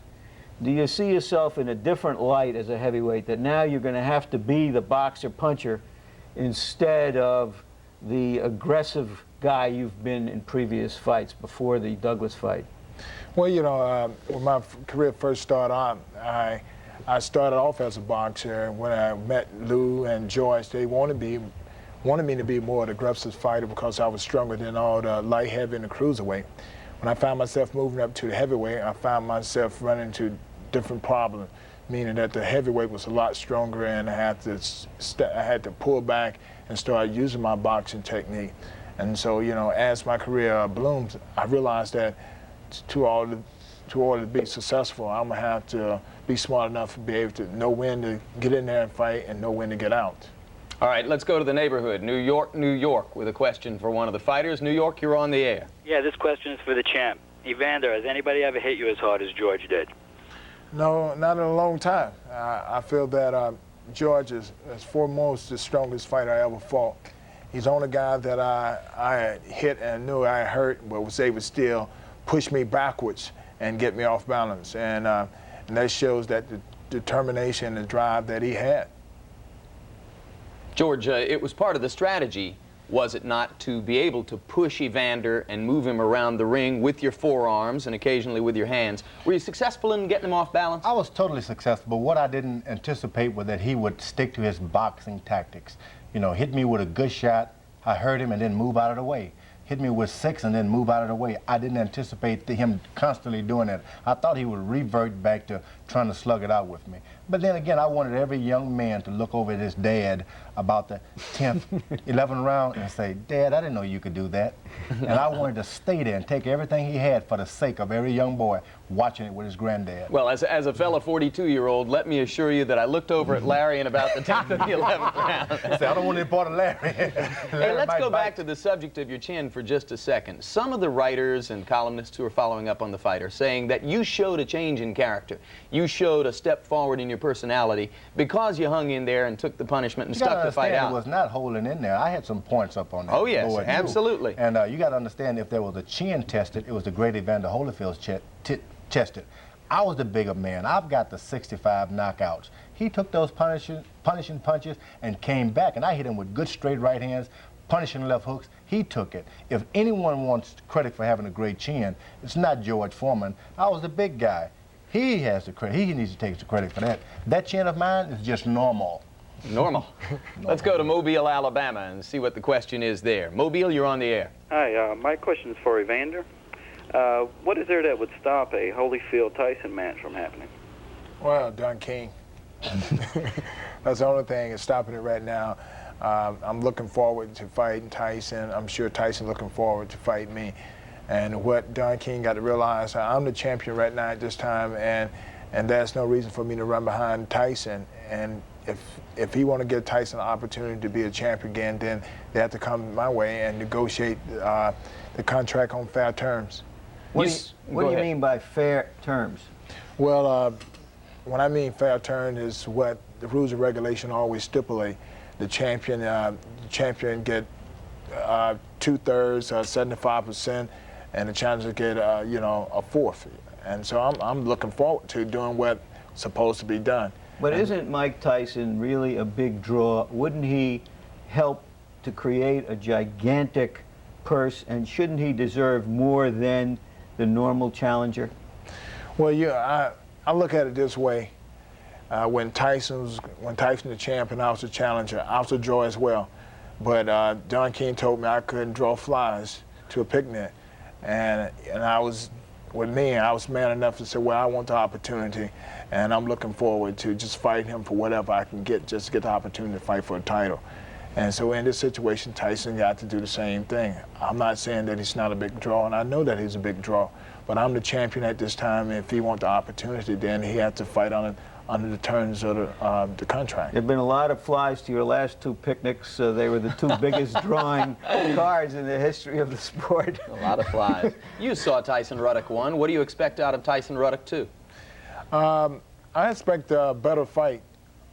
do you see yourself in a different light as a heavyweight, that now you're going to have to be the boxer-puncher instead of the aggressive guy you've been in previous fights before the Douglas fight? Well, you know, when my career first started out, I started off as a boxer. When I met Lou and George, they wanted me to be more an aggressive fighter because I was stronger than all the light, heavy, and the cruiserweight. When I found myself moving up to the heavyweight, I found myself running into different problems, meaning that the heavyweight was a lot stronger, and I had to pull back and start using my boxing technique. And so, you know, as my career bloomed, I realized that to order to be successful, I'm gonna have to be smart enough to be able to know when to get in there and fight and know when to get out. All right, let's go to the neighborhood. New York, New York, with a question for one of the fighters. New York, you're on the air. Yeah, this question is for the champ. Evander, has anybody ever hit you as hard as George did? No, not in a long time. I feel that George is foremost the strongest fighter I ever fought. He's the only guy that I hit and knew I hurt, but was able to still push me backwards and get me off balance. And that shows that the determination and drive that he had. George, it was part of the strategy, was it not, to be able to push Evander and move him around the ring with your forearms and occasionally with your hands? Were you successful in getting him off balance? I was totally successful, but what I didn't anticipate was that he would stick to his boxing tactics. You know, hit me with a good shot, I hurt him, and then move out of the way. Hit me with 6 and then move out of the way. I didn't anticipate him constantly doing that. I thought he would revert back to trying to slug it out with me. But then again, I wanted every young man to look over at his dad about the 10th, 11th round and say, Dad, I didn't know you could do that. And I wanted to stay there and take everything he had for the sake of every young boy watching it with his granddad. Well, as a fellow 42-year-old, let me assure you that I looked over at Larry in about the 10th or the 11th round. I said, I don't want any part of Larry. Hey, let's go back to the subject of your chin for just a second. Some of the writers and columnists who are following up on the fight are saying that you showed a change in character. You showed a step forward in your personality because you hung in there and took the punishment and stuck the fight out. It was not holding in there. I had some points up on that. Oh, yes, absolutely. And you got to understand, if there was a chin tested, it was the great Evander Holyfield's tested. I was the bigger man. I've got the 65 knockouts. He took those punishing punches and came back, and I hit him with good straight right hands, punishing left hooks. He took it. If anyone wants credit for having a great chin, it's not George Foreman. I was the big guy. He has the credit. He needs to take the credit for that. That chin of mine is just normal. Normal. Let's go to Mobile, Alabama, and see what the question is there. Mobile, you're on the air. Hi, my question is for Evander. What is there that would stop a Holyfield-Tyson match from happening? Well, Don King. That's the only thing that's stopping it right now. I'm looking forward to fighting Tyson. I'm sure Tyson looking forward to fight me. And what Don King got to realize, I'm the champion right now at this time, and there's no reason for me to run behind Tyson. And if he want to give Tyson an opportunity to be a champion again, then they have to come my way and negotiate the contract on fair terms. What do you mean by fair terms? Well, when I mean fair terms is what the rules and regulation always stipulate. The champion get 2/3, 75%, and the challenger get you know, a 1/4. And so I'm looking forward to doing what's supposed to be done. But isn't Mike Tyson really a big draw? Wouldn't he help to create a gigantic purse, and shouldn't he deserve more than the normal challenger? Well, yeah, I look at it this way. When Tyson the champion, I was the challenger. I was a draw as well. But Don King told me I couldn't draw flies to a picnic. And I was, with me, I was man enough to say, well, I want the opportunity. And I'm looking forward to just fighting him for whatever I can get, just to get the opportunity to fight for a title. And so in this situation, Tyson got to do the same thing. I'm not saying that he's not a big draw, and I know that he's a big draw, but I'm the champion at this time, and if he wants the opportunity, then he had to fight under the terms of the contract. There have been a lot of flies to your last two picnics. They were the two biggest drawing cards in the history of the sport. A lot of flies. You saw Tyson Ruddock 1. What do you expect out of Tyson Ruddock 2? I expect a better fight.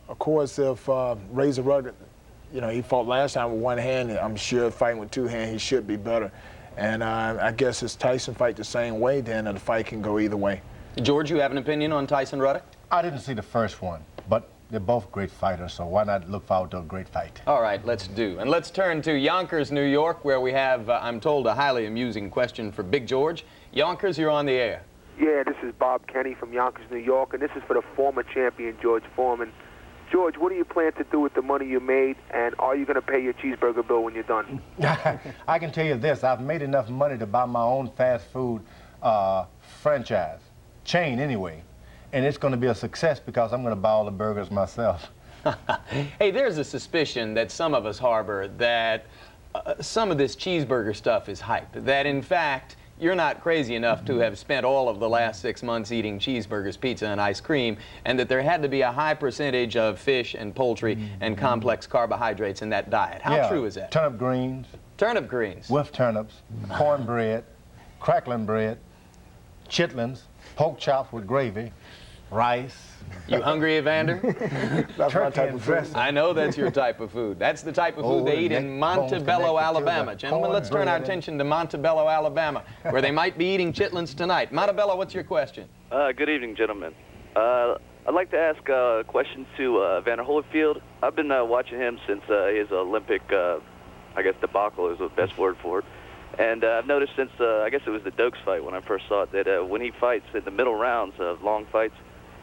Of course, if Razor Ruddock, you know, he fought last time with one hand, I'm sure fighting with two hands, he should be better. And I guess if Tyson fight the same way, then the fight can go either way. George, you have an opinion on Tyson Ruddock? I didn't see the first one, but they're both great fighters, so why not look forward to a great fight? All right, let's do. And let's turn to Yonkers, New York, where we have, I'm told, a highly amusing question for Big George. Yonkers, you're on the air. Yeah, this is Bob Kenny from Yonkers, New York, and this is for the former champion, George Foreman. George, what do you plan to do with the money you made, and are you going to pay your cheeseburger bill when you're done? I can tell you this, I've made enough money to buy my own fast food franchise, chain anyway, and it's going to be a success because I'm going to buy all the burgers myself. Hey, there's a suspicion that some of us harbor that some of this cheeseburger stuff is hype, that in fact, you're not crazy enough to have spent all of the last 6 months eating cheeseburgers, pizza, and ice cream, and that there had to be a high percentage of fish and poultry and complex carbohydrates in that diet. How true is that? Turnip greens. Turnip greens. With turnips, cornbread, crackling bread, chitlins, pork chops with gravy, rice. You hungry, Evander? That's my type of food. I know that's your type of food. That's the type of food they eat in Montebello, Alabama. Gentlemen, let's turn our attention to Montebello, Alabama, where they might be eating chitlins tonight. Montebello, what's your question? Good evening, gentlemen. I'd like to ask a question to Evander Holyfield. I've been watching him since his Olympic, I guess debacle is the best word for it. And I've noticed since, I guess it was the Dokes fight when I first saw it, that when he fights in the middle rounds of long fights,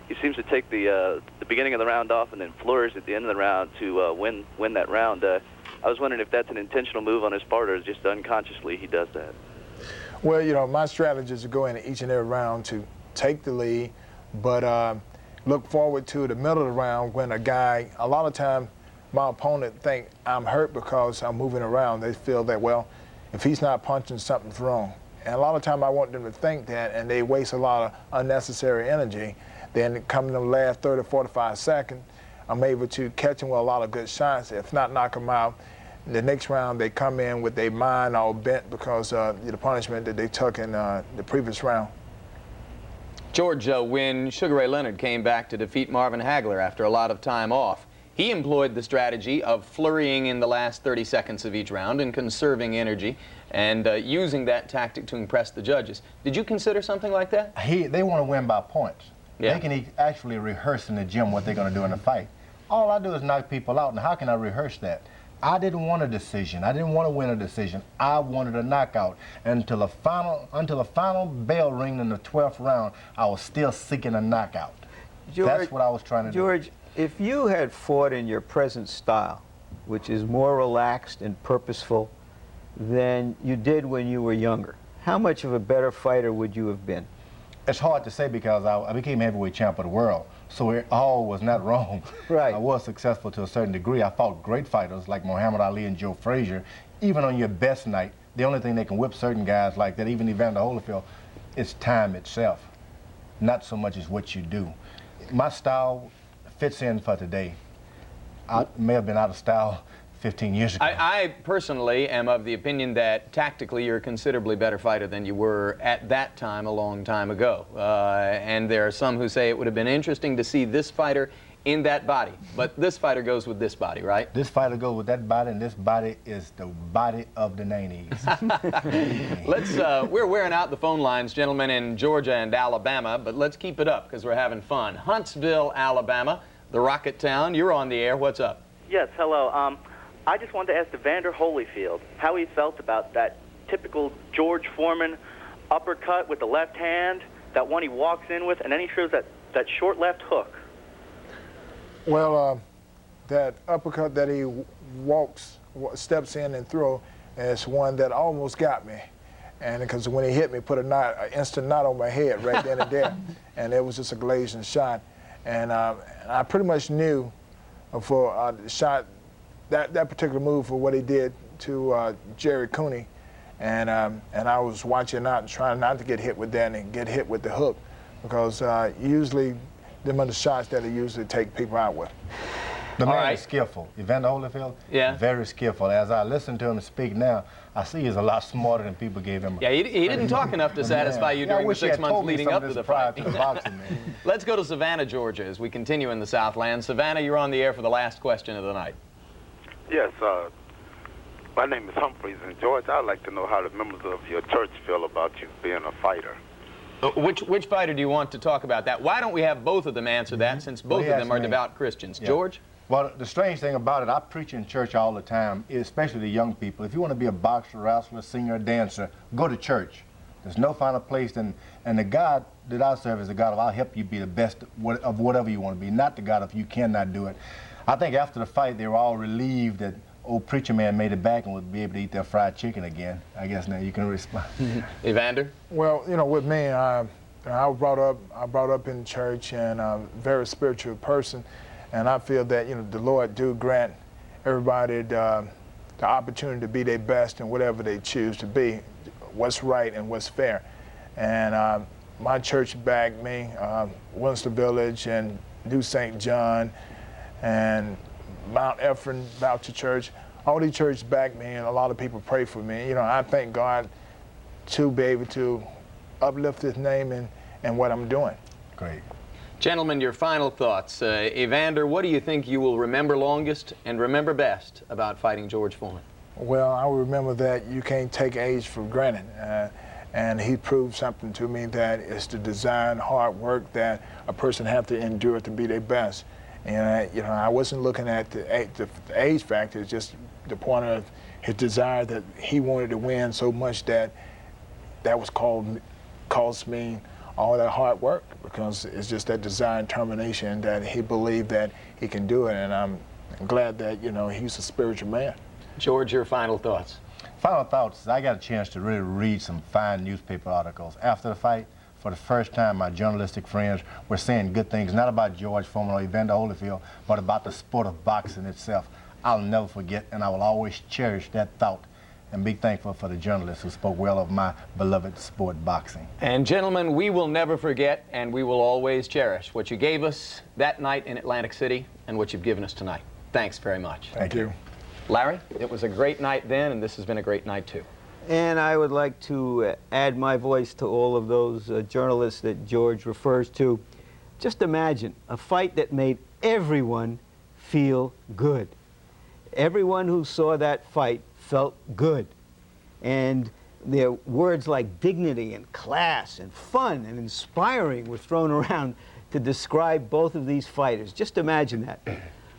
he seems to take the beginning of the round off and then flourish at the end of the round to win that round. I was wondering if that's an intentional move on his part or just unconsciously he does that. Well, you know, my strategy is to go in each and every round to take the lead, but look forward to the middle of the round when a lot of time my opponent think I'm hurt because I'm moving around. They feel that, well, if he's not punching, something's wrong. And a lot of time I want them to think that, and they waste a lot of unnecessary energy. Then coming in the last 30 or 45 seconds, I'm able to catch them with a lot of good shots. If not, knock them out. The next round, they come in with their mind all bent because of the punishment that they took in the previous round. George, when Sugar Ray Leonard came back to defeat Marvin Hagler after a lot of time off, he employed the strategy of flurrying in the last 30 seconds of each round and conserving energy and using that tactic to impress the judges. Did you consider something like that? They want to win by points. Yeah. They can actually rehearse in the gym what they're going to do in the fight. All I do is knock people out, and how can I rehearse that? I didn't want a decision. I didn't want to win a decision. I wanted a knockout. Until the final bell ring in the 12th round, I was still seeking a knockout. George, that's what I was trying to do. George, if you had fought in your present style, which is more relaxed and purposeful than you did when you were younger, how much of a better fighter would you have been? It's hard to say because I became heavyweight champ of the world, so it all was not wrong. Right. I was successful to a certain degree. I fought great fighters like Muhammad Ali and Joe Frazier. Even on your best night, the only thing that can whip certain guys like that, even Evander Holyfield, is time itself, not so much as what you do. My style fits in for today. I may have been out of style 15 years ago. I personally am of the opinion that tactically you're a considerably better fighter than you were at that time a long time ago. And there are some who say it would have been interesting to see this fighter in that body. But this fighter goes with this body, right? This fighter goes with that body, and this body is the body of the 90s. We're wearing out the phone lines, gentlemen, in Georgia and Alabama, but let's keep it up because we're having fun. Huntsville, Alabama, the Rocket Town. You're on the air. What's up? Yes, hello. I just wanted to ask Evander Holyfield how he felt about that typical George Foreman uppercut with the left hand, that one he walks in with, and then he throws that short left hook. Well, that uppercut that he steps in and throw is one that almost got me. And because when he hit me, put an instant knot on my head right then and there. And it was just a glazing shot. And I pretty much knew for the shot that particular move for what he did to Jerry Cooney, and I was watching out and trying not to get hit with that and get hit with the hook, because usually them are the shots that he usually take people out with. The man is skillful. Evander Holyfield, very skillful. As I listen to him speak now, I see he's a lot smarter than people gave him. Yeah, he didn't talk enough to satisfy you during the 6 months leading up to the fight. Let's go to Savannah, Georgia, as we continue in the Southland. Savannah, you're on the air for the last question of the night. Yes, my name is Humphreys, and George, I'd like to know how the members of your church feel about you being a fighter. Which fighter do you want to talk about that? Why don't we have both of them answer that, since both of them are devout Christians? George? Well, the strange thing about it, I preach in church all the time, especially the young people. If you want to be a boxer, wrestler, singer, dancer, go to church. There's no finer place than, and the God that I serve is the God of I'll help you be the best of whatever you want to be, not the God of you cannot do it. I think after the fight, they were all relieved that old preacher man made it back and would be able to eat their fried chicken again. I guess now you can respond. Evander? Well, you know, with me, I was brought up in church and a very spiritual person. And I feel that, you know, the Lord do grant everybody the opportunity to be their best in whatever they choose to be, what's right and what's fair. And my church backed me, Winston Village and New St. John and Mount Ephraim Baptist Church. All these churches backed me, and a lot of people pray for me. You know, I thank God to be able to uplift His name and what I'm doing. Great. Gentlemen, your final thoughts. Evander, what do you think you will remember longest and remember best about fighting George Foreman? Well, I will remember that you can't take age for granted. And he proved something to me that it's the desire and hard work that a person have to endure to be their best. And, you know, I wasn't looking at the age factor, it's just the point of his desire that he wanted to win so much that was cost me all that hard work, because it's just that desire and determination that he believed that he can do it, and I'm glad that, you know, he's a spiritual man. George, your final thoughts? Final thoughts, I got a chance to really read some fine newspaper articles. After the fight, for the first time, my journalistic friends were saying good things, not about George Foreman or Evander Holyfield, but about the sport of boxing itself. I'll never forget, and I will always cherish that thought, and be thankful for the journalists who spoke well of my beloved sport, boxing. And gentlemen, we will never forget, and we will always cherish what you gave us that night in Atlantic City and what you've given us tonight. Thanks very much. Thank you. Larry, it was a great night then, and this has been a great night too. And I would like to add my voice to all of those journalists that George refers to. Just imagine a fight that made everyone feel good. Everyone who saw that fight felt good. And their words like dignity and class and fun and inspiring were thrown around to describe both of these fighters. Just imagine that.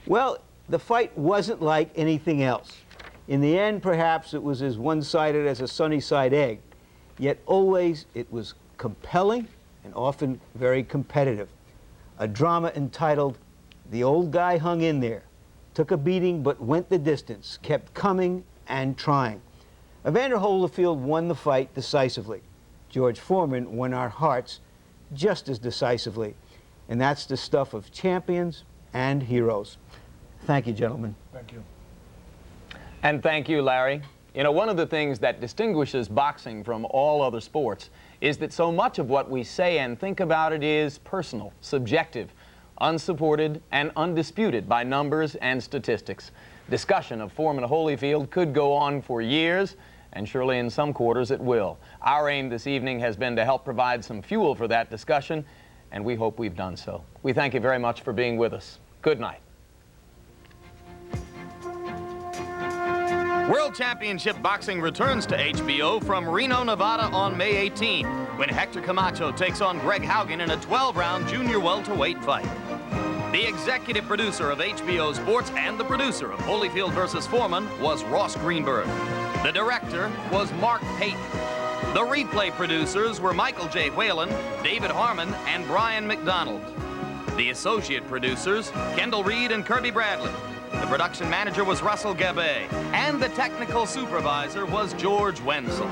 Well, the fight wasn't like anything else. In the end, perhaps it was as one-sided as a sunny-side egg, yet always it was compelling and often very competitive. A drama entitled, "The Old Guy Hung in There, Took a Beating but Went the Distance, Kept Coming and Trying." Evander Holyfield won the fight decisively. George Foreman won our hearts just as decisively. And that's the stuff of champions and heroes. Thank you, gentlemen. Thank you. And thank you, Larry. You know, one of the things that distinguishes boxing from all other sports is that so much of what we say and think about it is personal, subjective, unsupported, and undisputed by numbers and statistics. Discussion of Foreman Holyfield could go on for years, and surely in some quarters it will. Our aim this evening has been to help provide some fuel for that discussion, and we hope we've done so. We thank you very much for being with us. Good night. World Championship Boxing returns to HBO from Reno, Nevada on May 18, when Hector Camacho takes on Greg Haugen in a 12-round junior welterweight fight. The executive producer of HBO Sports and the producer of Holyfield vs. Foreman was Ross Greenberg. The director was Mark Payton. The replay producers were Michael J. Whalen, David Harmon, and Brian McDonald. The associate producers, Kendall Reed and Kirby Bradley. The production manager was Russell Gabay, and the technical supervisor was George Wenzel.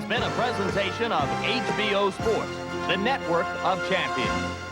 been a presentation of HBO Sports, the network of champions.